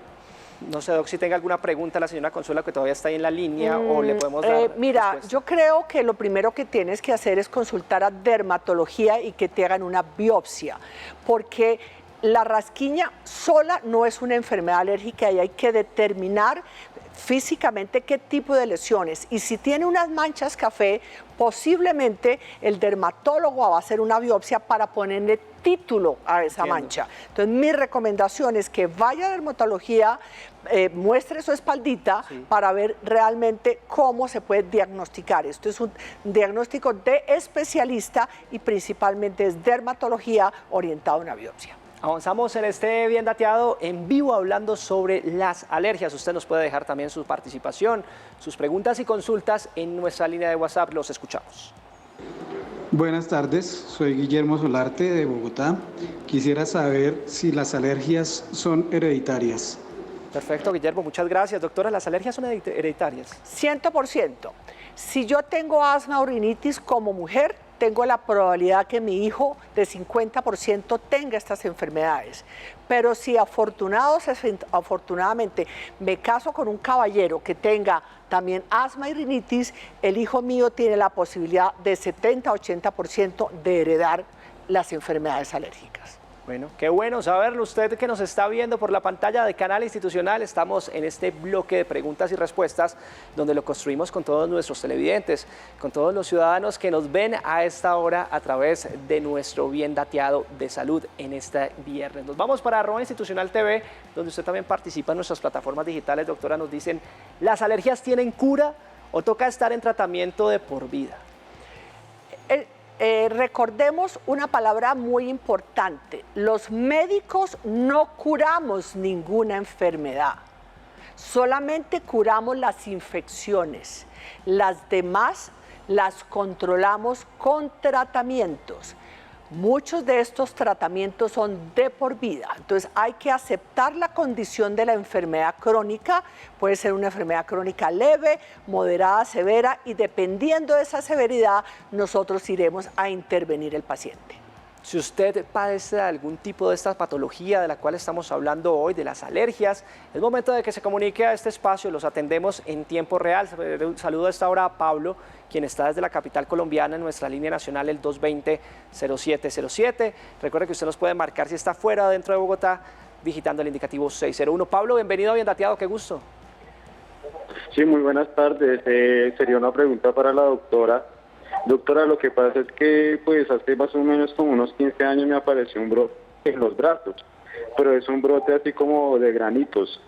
No sé, Doc, si tenga alguna pregunta a la señora Consuelo, que todavía está ahí en la línea, o le podemos dar mira, respuesta. Yo creo que lo primero que tienes que hacer es consultar a dermatología y que te hagan una biopsia, porque la rasquiña sola no es una enfermedad alérgica y hay que determinar físicamente qué tipo de lesiones. Y si tiene unas manchas café, posiblemente el dermatólogo va a hacer una biopsia para ponerle título a esa mancha. Entonces, mi recomendación es que vaya a dermatología, muestre su espaldita para ver realmente cómo se puede diagnosticar. Esto es un diagnóstico de especialista y principalmente es dermatología orientada a una biopsia. Avanzamos en este Bien Dateado en vivo hablando sobre las alergias. Usted nos puede dejar también su participación, sus preguntas y consultas en nuestra línea de WhatsApp. Los escuchamos. Buenas tardes, soy Guillermo Solarte de Bogotá. Quisiera saber si las alergias son hereditarias. Perfecto, Guillermo, muchas gracias. Doctora, ¿las alergias son hereditarias? 100%. Si yo tengo asma o rinitis como mujer, tengo la probabilidad que mi hijo de 50% tenga estas enfermedades. Pero si afortunadamente me caso con un caballero que tenga también asma y rinitis, el hijo mío tiene la posibilidad de 70-80% de heredar las enfermedades alérgicas. Bueno, qué bueno saberlo. Usted que nos está viendo por la pantalla de Canal Institucional, estamos en este bloque de preguntas y respuestas donde lo construimos con todos nuestros televidentes, con todos los ciudadanos que nos ven a esta hora a través de nuestro Bien Dateado de Salud en este viernes. Nos vamos para @institucional TV, donde usted también participa en nuestras plataformas digitales. Doctora, nos dicen, ¿las alergias tienen cura o toca estar en tratamiento de por vida? Recordemos una palabra muy importante. Los médicos no curamos ninguna enfermedad, solamente curamos las infecciones. Las demás las controlamos con tratamientos. Muchos de estos tratamientos son de por vida, entonces hay que aceptar la condición de la enfermedad crónica. Puede ser una enfermedad crónica leve, moderada, severa, y dependiendo de esa severidad nosotros iremos a intervenir el paciente. Si usted padece de algún tipo de esta patología de la cual estamos hablando hoy, de las alergias, es momento de que se comunique a este espacio, los atendemos en tiempo real. Saludo a esta hora a Pablo, quien está desde la capital colombiana en nuestra línea nacional, el 220-0707. Recuerde que usted nos puede marcar si está fuera o dentro de Bogotá, digitando el indicativo 601. Pablo, bienvenido a Bien Dateado, qué gusto. Sí, muy buenas tardes. Sería una pregunta para la doctora. Doctora, lo que pasa es que pues hace más o menos como unos 15 años me apareció un brote en los brazos, pero es un brote así como de granitos,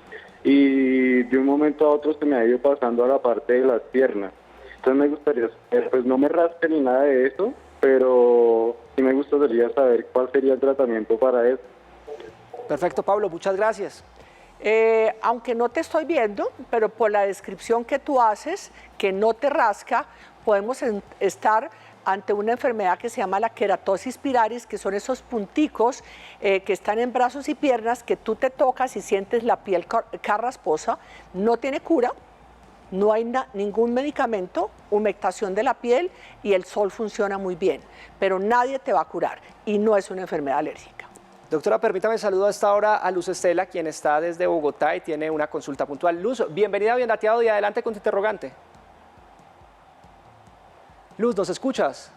y de un momento a otro se me ha ido pasando a la parte de las piernas. Entonces me gustaría saber, pues no me raspe ni nada de eso, pero sí me gustaría saber cuál sería el tratamiento para eso. Perfecto, Pablo, muchas gracias. Aunque no te estoy viendo, pero por la descripción que tú haces, que no te rasca, podemos estar ante una enfermedad que se llama la queratosis pilaris, que son esos punticos que están en brazos y piernas que tú te tocas y sientes la piel carrasposa. No tiene cura, no hay ningún medicamento, humectación de la piel y el sol funciona muy bien, pero nadie te va a curar y no es una enfermedad alérgica. Doctora, permítame saludo a esta hora a Luz Estela, quien está desde Bogotá y tiene una consulta puntual. Luz, bienvenida a Bien Dateado y adelante con tu interrogante. Luz, ¿nos escuchas?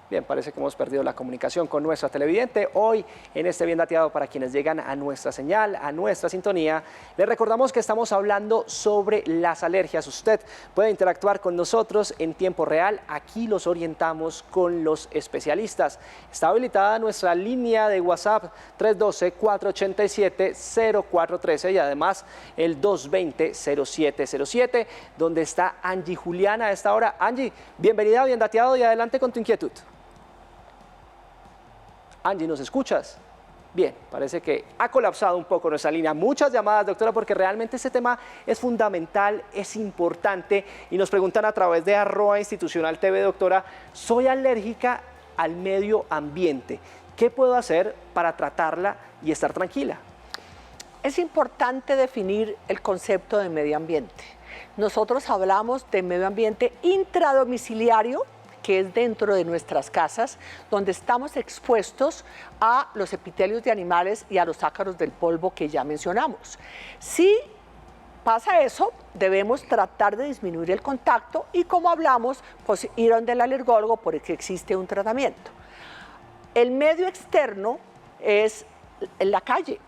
Bien, parece que hemos perdido la comunicación con nuestra televidente. Hoy, en este Bien Dateado, para quienes llegan a nuestra señal, a nuestra sintonía, les recordamos que estamos hablando sobre las alergias. Usted puede interactuar con nosotros en tiempo real. Aquí los orientamos con los especialistas. Está habilitada nuestra línea de WhatsApp 312-487-0413 y además el 220-0707, donde está Angie Juliana a esta hora. Angie, bienvenida a Bien Dateado y adelante con tu inquietud. Angie, ¿nos escuchas? Bien, parece que ha colapsado un poco nuestra línea. Muchas llamadas, doctora, porque realmente este tema es fundamental, es importante, y nos preguntan a través de @institucional TV, doctora, soy alérgica al medio ambiente. ¿Qué puedo hacer para tratarla y estar tranquila? Es importante definir el concepto de medio ambiente. Nosotros hablamos de medio ambiente intradomiciliario, que es dentro de nuestras casas, donde estamos expuestos a los epitelios de animales y a los ácaros del polvo que ya mencionamos. Si pasa eso, debemos tratar de disminuir el contacto y, como hablamos, pues ir donde el alergólogo porque existe un tratamiento. El medio externo es en la calle.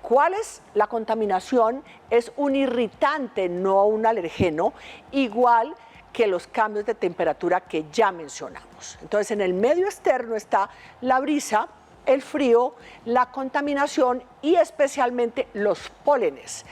¿Cuál es la contaminación? Es un irritante, no un alergeno, igual que los cambios de temperatura que ya mencionamos. Entonces, en el medio externo está la brisa, el frío, la contaminación y especialmente los pólenes.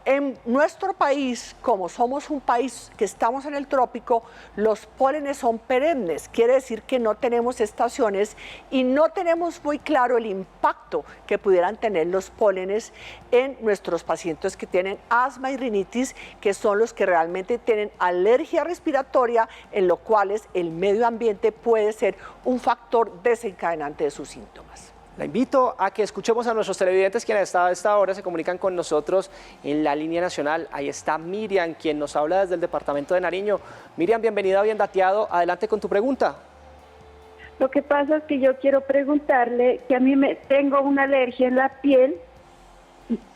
En nuestro país, como somos un país que estamos en el trópico, los pólenes son perennes, quiere decir que no tenemos estaciones y no tenemos muy claro el impacto que pudieran tener los pólenes en nuestros pacientes que tienen asma y rinitis, que son los que realmente tienen alergia respiratoria, en lo cual el medio ambiente puede ser un factor desencadenante de sus síntomas. La invito a que escuchemos a nuestros televidentes quienes a esta hora se comunican con nosotros en la línea nacional. Ahí está Miriam, quien nos habla desde el departamento de Nariño. Miriam, bienvenida a Bien Dateado. Adelante con tu pregunta. Lo que pasa es que yo quiero preguntarle que a mí tengo una alergia en la piel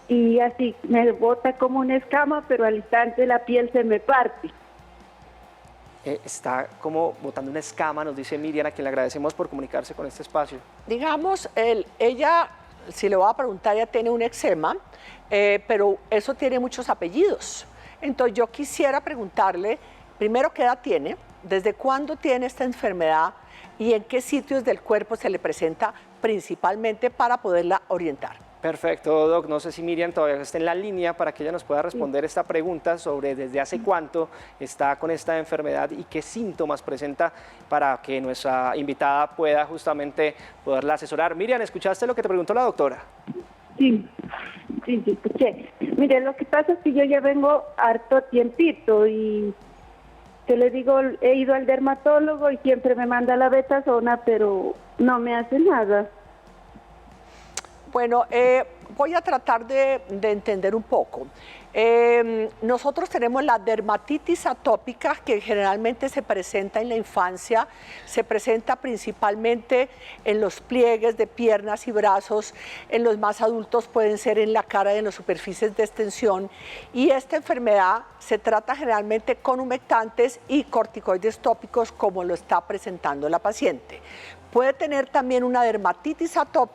y así me bota como una escama, pero al instante la piel se me parte. está como botando una escama, nos dice Miriam, a quien le agradecemos por comunicarse con este espacio. Digamos, ella, si le voy a preguntar, ella tiene un eczema, pero eso tiene muchos apellidos. Entonces yo quisiera preguntarle, primero, ¿qué edad tiene? ¿Desde cuándo tiene esta enfermedad? ¿Y en qué sitios del cuerpo se le presenta principalmente para poderla orientar? Perfecto, Doc. No sé si Miriam todavía está en la línea para que ella nos pueda responder esta pregunta sobre desde hace cuánto está con esta enfermedad y qué síntomas presenta para que nuestra invitada pueda justamente poderla asesorar. Miriam, ¿escuchaste lo que te preguntó la doctora? Sí, escuché. Mire, lo que pasa es que yo ya vengo harto tiempito y que le digo, he ido al dermatólogo y siempre me manda la betazona, pero no me hace nada. Bueno, voy a tratar de entender un poco. Nosotros tenemos la dermatitis atópica, que generalmente se presenta en la infancia, se presenta principalmente en los pliegues de piernas y brazos, en los más adultos pueden ser en la cara y en las superficies de extensión, y esta enfermedad se trata generalmente con humectantes y corticoides tópicos, como lo está presentando la paciente. Puede tener también una dermatitis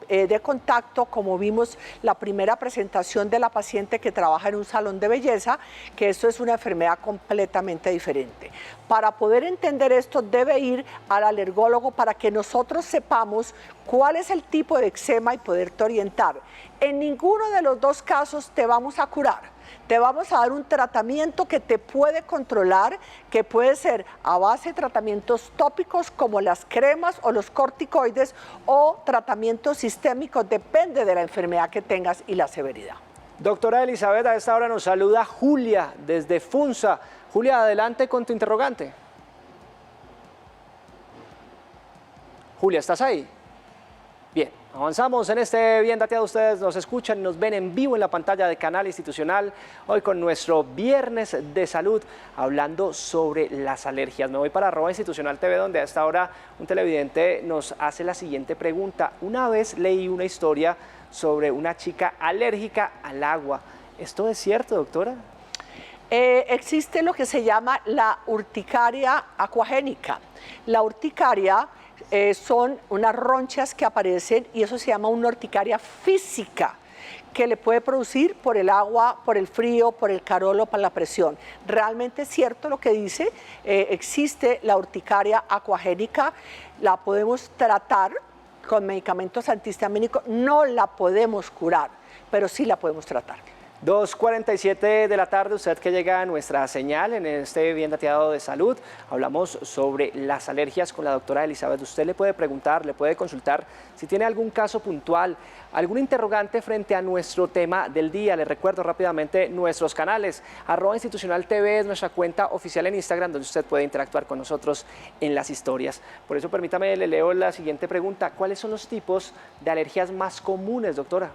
de contacto, como vimos la primera presentación de la paciente que trabaja en un salón de belleza, que esto es una enfermedad completamente diferente. Para poder entender esto, debe ir al alergólogo para que nosotros sepamos cuál es el tipo de eczema y poderte orientar. En ninguno de los dos casos te vamos a curar. Te vamos a dar un tratamiento que te puede controlar, que puede ser a base de tratamientos tópicos como las cremas o los corticoides, o tratamientos sistémicos, depende de la enfermedad que tengas y la severidad. Doctora Elizabeth, a esta hora nos saluda Julia desde Funza. Julia, adelante con tu interrogante. Julia, ¿estás ahí? Bien, avanzamos en este Bien Dateado. Ustedes nos escuchan y nos ven en vivo en la pantalla de Canal Institucional, hoy con nuestro Viernes de Salud, hablando sobre las alergias. Me voy para @institucional TV, donde a esta hora un televidente nos hace la siguiente pregunta. Una vez leí una historia sobre una chica alérgica al agua. ¿Esto es cierto, doctora? Existe lo que se llama la urticaria acuagénica. La urticaria son unas ronchas que aparecen, y eso se llama una urticaria física, que le puede producir por el agua, por el frío, por el calor o por la presión. Realmente es cierto lo que dice, existe la urticaria acuagénica, la podemos tratar con medicamentos antihistamínicos, no la podemos curar, pero sí la podemos tratar. 2:47 de la tarde, usted que llega a nuestra señal en este Bien Dateado de Salud. Hablamos sobre las alergias con la doctora Elizabeth. Usted le puede preguntar, le puede consultar si tiene algún caso puntual, algún interrogante frente a nuestro tema del día. Le recuerdo rápidamente nuestros canales. @institucional TV es nuestra cuenta oficial en Instagram, donde usted puede interactuar con nosotros en las historias. Por eso permítame, le leo la siguiente pregunta. ¿Cuáles son los tipos de alergias más comunes, doctora?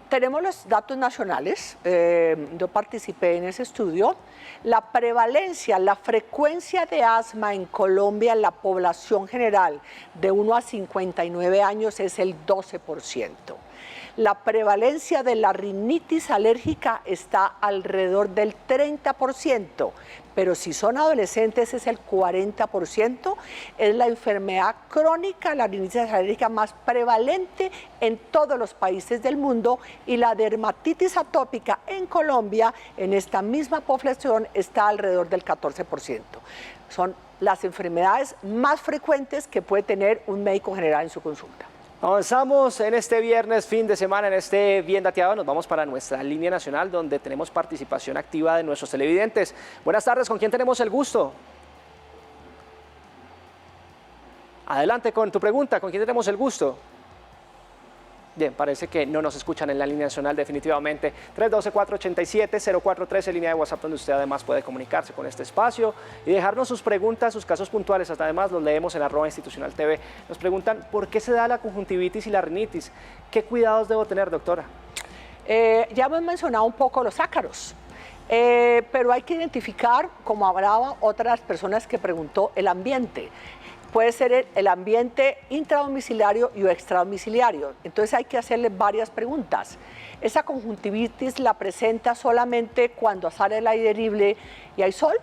Tenemos los datos nacionales, yo participé en ese estudio. La prevalencia, la frecuencia de asma en Colombia en la población general de 1 a 59 años es el 12%. La prevalencia de la rinitis alérgica está alrededor del 30%, pero si son adolescentes es el 40%. Es la enfermedad crónica, la rinitis alérgica más prevalente en todos los países del mundo, y la dermatitis atópica en Colombia, en esta misma población, está alrededor del 14%. Son las enfermedades más frecuentes que puede tener un médico general en su consulta. Avanzamos en este viernes, fin de semana, en este Bien Dateado. Nos vamos para nuestra línea nacional, donde tenemos participación activa de nuestros televidentes. Buenas tardes, ¿con quién tenemos el gusto? Adelante con tu pregunta, ¿con quién tenemos el gusto? Bien, parece que no nos escuchan en la línea nacional definitivamente. 312-487-0413, línea de WhatsApp, donde usted además puede comunicarse con este espacio y dejarnos sus preguntas, sus casos puntuales. Hasta además los leemos en @institucional TV. Nos preguntan por qué se da la conjuntivitis y la rinitis. ¿Qué cuidados debo tener, doctora? Ya hemos mencionado un poco los ácaros. Pero hay que identificar, como hablaba otras personas que preguntó, el ambiente. Puede ser el ambiente intradomiciliario y extradomiciliario. Entonces hay que hacerle varias preguntas. ¿Esa conjuntivitis la presenta solamente cuando sale el aire libre y hay sol?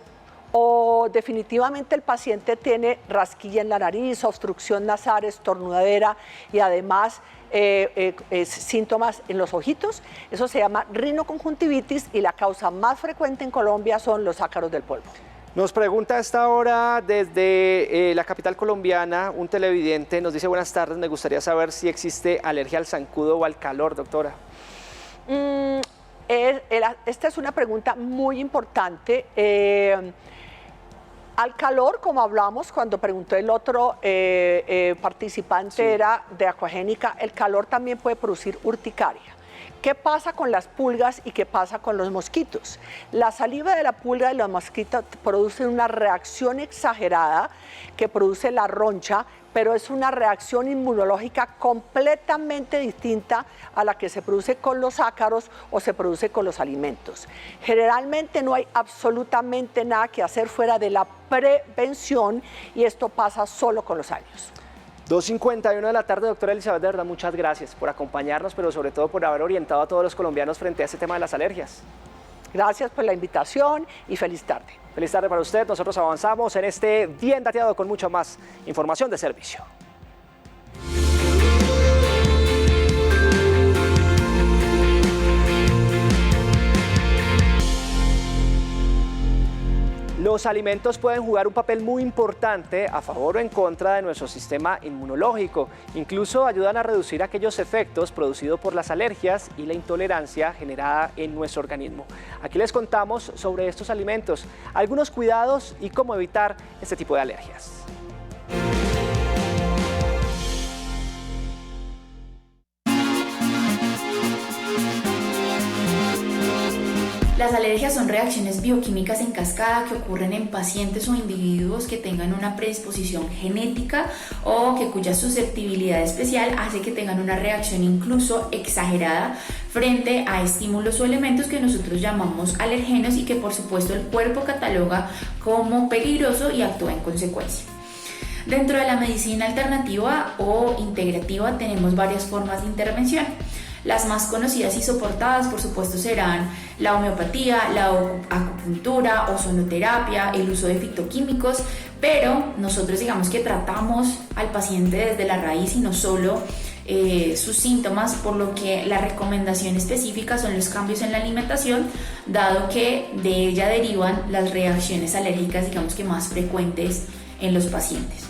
o definitivamente el paciente tiene rasquilla en la nariz, obstrucción nasal, estornudadera y además síntomas en los ojitos. Eso se llama rinoconjuntivitis y la causa más frecuente en Colombia son los ácaros del polvo. Nos pregunta a esta hora desde la capital colombiana un televidente, nos dice: buenas tardes, me gustaría saber si existe alergia al zancudo o al calor, doctora. Esta es una pregunta muy importante. Al calor, como hablamos cuando preguntó el otro participante, era de Aquagénica, el calor también puede producir urticaria. ¿Qué pasa con las pulgas y qué pasa con los mosquitos? La saliva de la pulga y los mosquitos producen una reacción exagerada que produce la roncha, pero es una reacción inmunológica completamente distinta a la que se produce con los ácaros o se produce con los alimentos. Generalmente no hay absolutamente nada que hacer fuera de la prevención y esto pasa solo con los años. 2:51 de la tarde, doctora Elizabeth, de verdad, muchas gracias por acompañarnos, pero sobre todo por haber orientado a todos los colombianos frente a este tema de las alergias. Gracias por la invitación y feliz tarde. Feliz tarde para usted. Nosotros avanzamos en este Bien Dateado con mucha más información de servicio. Los alimentos pueden jugar un papel muy importante a favor o en contra de nuestro sistema inmunológico. Incluso ayudan a reducir aquellos efectos producidos por las alergias y la intolerancia generada en nuestro organismo. Aquí les contamos sobre estos alimentos, algunos cuidados y cómo evitar este tipo de alergias. Las alergias son reacciones bioquímicas en cascada que ocurren en pacientes o individuos que tengan una predisposición genética o cuya susceptibilidad especial hace que tengan una reacción incluso exagerada frente a estímulos o elementos que nosotros llamamos alergenos y que por supuesto el cuerpo cataloga como peligroso y actúa en consecuencia. Dentro de la medicina alternativa o integrativa tenemos varias formas de intervención. Las más conocidas y soportadas, por supuesto, serán la homeopatía, la acupuntura, ozonoterapia, el uso de fitoquímicos, pero nosotros digamos que tratamos al paciente desde la raíz y no solo sus síntomas, por lo que la recomendación específica son los cambios en la alimentación, dado que de ella derivan las reacciones alérgicas, digamos que más frecuentes en los pacientes.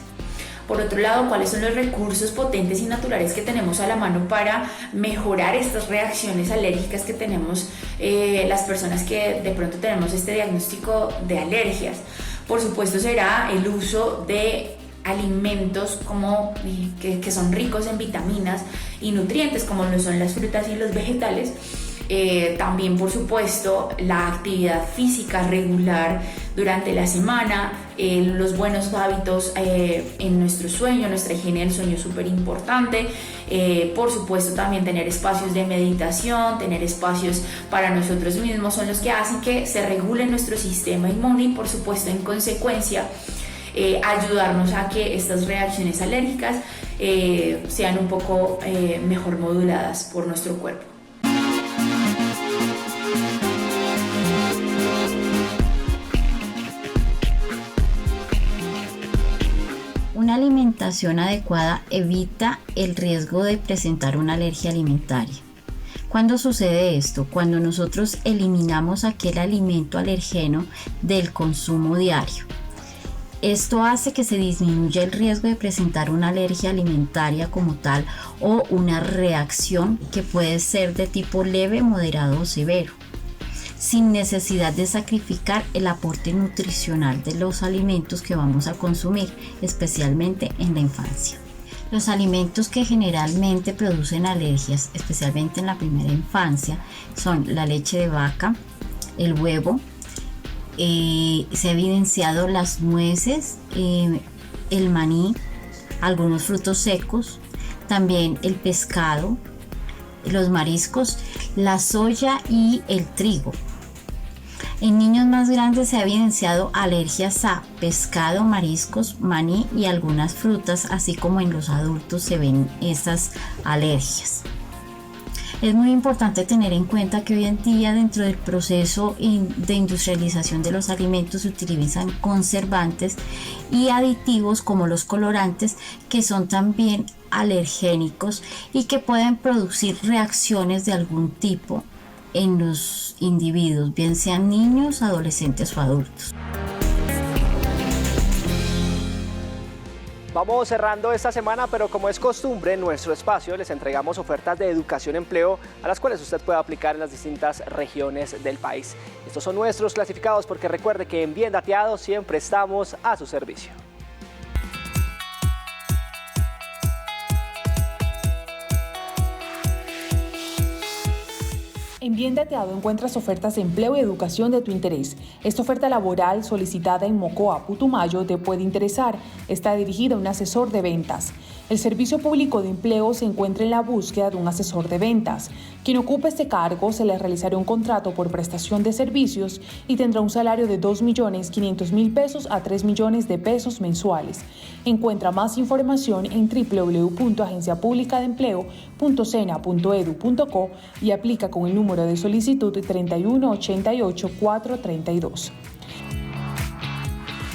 Por otro lado, ¿cuáles son los recursos potentes y naturales que tenemos a la mano para mejorar estas reacciones alérgicas que tenemos las personas que de pronto tenemos este diagnóstico de alergias? Por supuesto será el uso de alimentos como, que son ricos en vitaminas y nutrientes, como lo son las frutas y los vegetales. También, por supuesto, la actividad física regular durante la semana, los buenos hábitos en nuestro sueño, nuestra higiene del sueño es súper importante. Por supuesto, también tener espacios de meditación, tener espacios para nosotros mismos son los que hacen que se regule nuestro sistema inmune y, por supuesto, en consecuencia, ayudarnos a que estas reacciones alérgicas sean un poco mejor moduladas por nuestro cuerpo. Una alimentación adecuada evita el riesgo de presentar una alergia alimentaria. ¿Cuándo sucede esto? Cuando nosotros eliminamos aquel alimento alergeno del consumo diario. Esto hace que se disminuya el riesgo de presentar una alergia alimentaria como tal o una reacción que puede ser de tipo leve, moderado o severo, sin necesidad de sacrificar el aporte nutricional de los alimentos que vamos a consumir, especialmente en la infancia. Los alimentos que generalmente producen alergias, especialmente en la primera infancia, son la leche de vaca, el huevo, se ha evidenciado las nueces, el maní, algunos frutos secos, también el pescado, los mariscos, la soya y el trigo. En niños más grandes se ha evidenciado alergias a pescado, mariscos, maní y algunas frutas, así como en los adultos se ven esas alergias. Es muy importante tener en cuenta que hoy en día dentro del proceso de industrialización de los alimentos se utilizan conservantes y aditivos como los colorantes, que son también alergénicos y que pueden producir reacciones de algún tipo en los individuos, bien sean niños, adolescentes o adultos. Vamos cerrando esta semana, pero como es costumbre en nuestro espacio les entregamos ofertas de educación y empleo a las cuales usted puede aplicar en las distintas regiones del país. Estos son nuestros clasificados porque recuerde que en Bien Dateado siempre estamos a su servicio. En Bien Dateado encuentras ofertas de empleo y educación de tu interés. Esta oferta laboral solicitada en Mocoa, Putumayo, te puede interesar. Está dirigida a un asesor de ventas. El Servicio Público de Empleo se encuentra en la búsqueda de un asesor de ventas. Quien ocupe este cargo se le realizará un contrato por prestación de servicios y tendrá un salario de 2.500.000 pesos a 3 millones de pesos mensuales. Encuentra más información en www.agenciapublicadeempleo.sena.edu.co y aplica con el número de solicitud 3188432.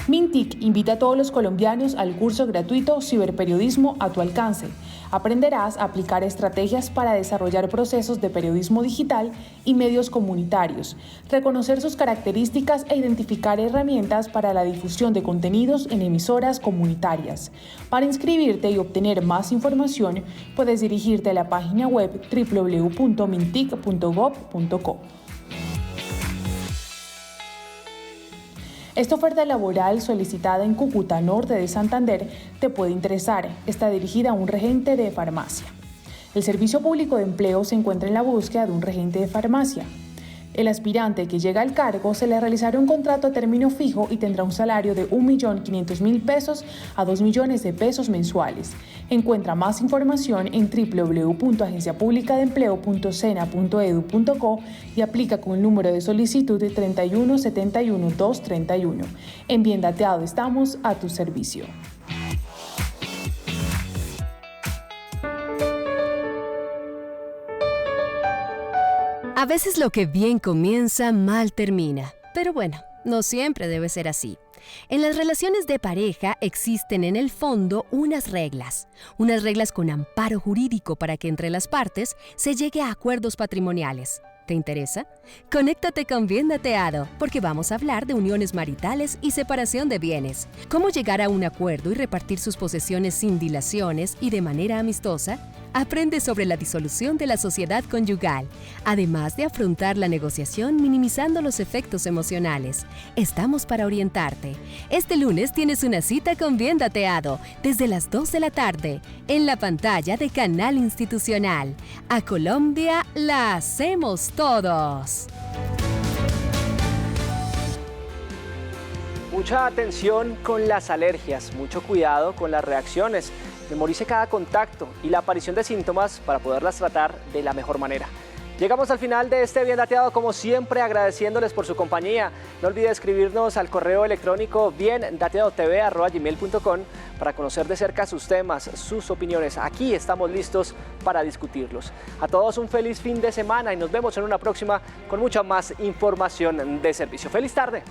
Mintic invita a todos los colombianos al curso gratuito Ciberperiodismo a tu alcance. Aprenderás a aplicar estrategias para desarrollar procesos de periodismo digital y medios comunitarios, reconocer sus características e identificar herramientas para la difusión de contenidos en emisoras comunitarias. Para inscribirte y obtener más información, puedes dirigirte a la página web www.mintic.gov.co. Esta oferta laboral solicitada en Cúcuta, norte de Santander, te puede interesar. Está dirigida a un regente de farmacia. El Servicio Público de Empleo se encuentra en la búsqueda de un regente de farmacia. El aspirante que llega al cargo se le realizará un contrato a término fijo y tendrá un salario de 1.500.000 pesos a 2 millones de pesos mensuales. Encuentra más información en www.agenciapublicadeempleo.sena.edu.co y aplica con el número de solicitud de 3171231. En Bien Dateado estamos a tu servicio. A veces lo que bien comienza, mal termina. Pero bueno, no siempre debe ser así. En las relaciones de pareja existen en el fondo unas reglas con amparo jurídico para que entre las partes se llegue a acuerdos patrimoniales. ¿Te interesa? Conéctate con Bien Dateado, porque vamos a hablar de uniones maritales y separación de bienes. Cómo llegar a un acuerdo y repartir sus posesiones sin dilaciones y de manera amistosa. Aprende sobre la disolución de la sociedad conyugal, además de afrontar la negociación minimizando los efectos emocionales. Estamos para orientarte. Este lunes tienes una cita con Bien Dateado, desde las 2 de la tarde, en la pantalla de Canal Institucional. A Colombia la hacemos todos. Mucha atención con las alergias, mucho cuidado con las reacciones. Memorice cada contacto y la aparición de síntomas para poderlas tratar de la mejor manera. Llegamos al final de este Bien Dateado, como siempre, agradeciéndoles por su compañía. No olvide escribirnos al correo electrónico biendateadotv@gmail.com para conocer de cerca sus temas, sus opiniones. Aquí estamos listos para discutirlos. A todos un feliz fin de semana y nos vemos en una próxima con mucha más información de servicio. ¡Feliz tarde!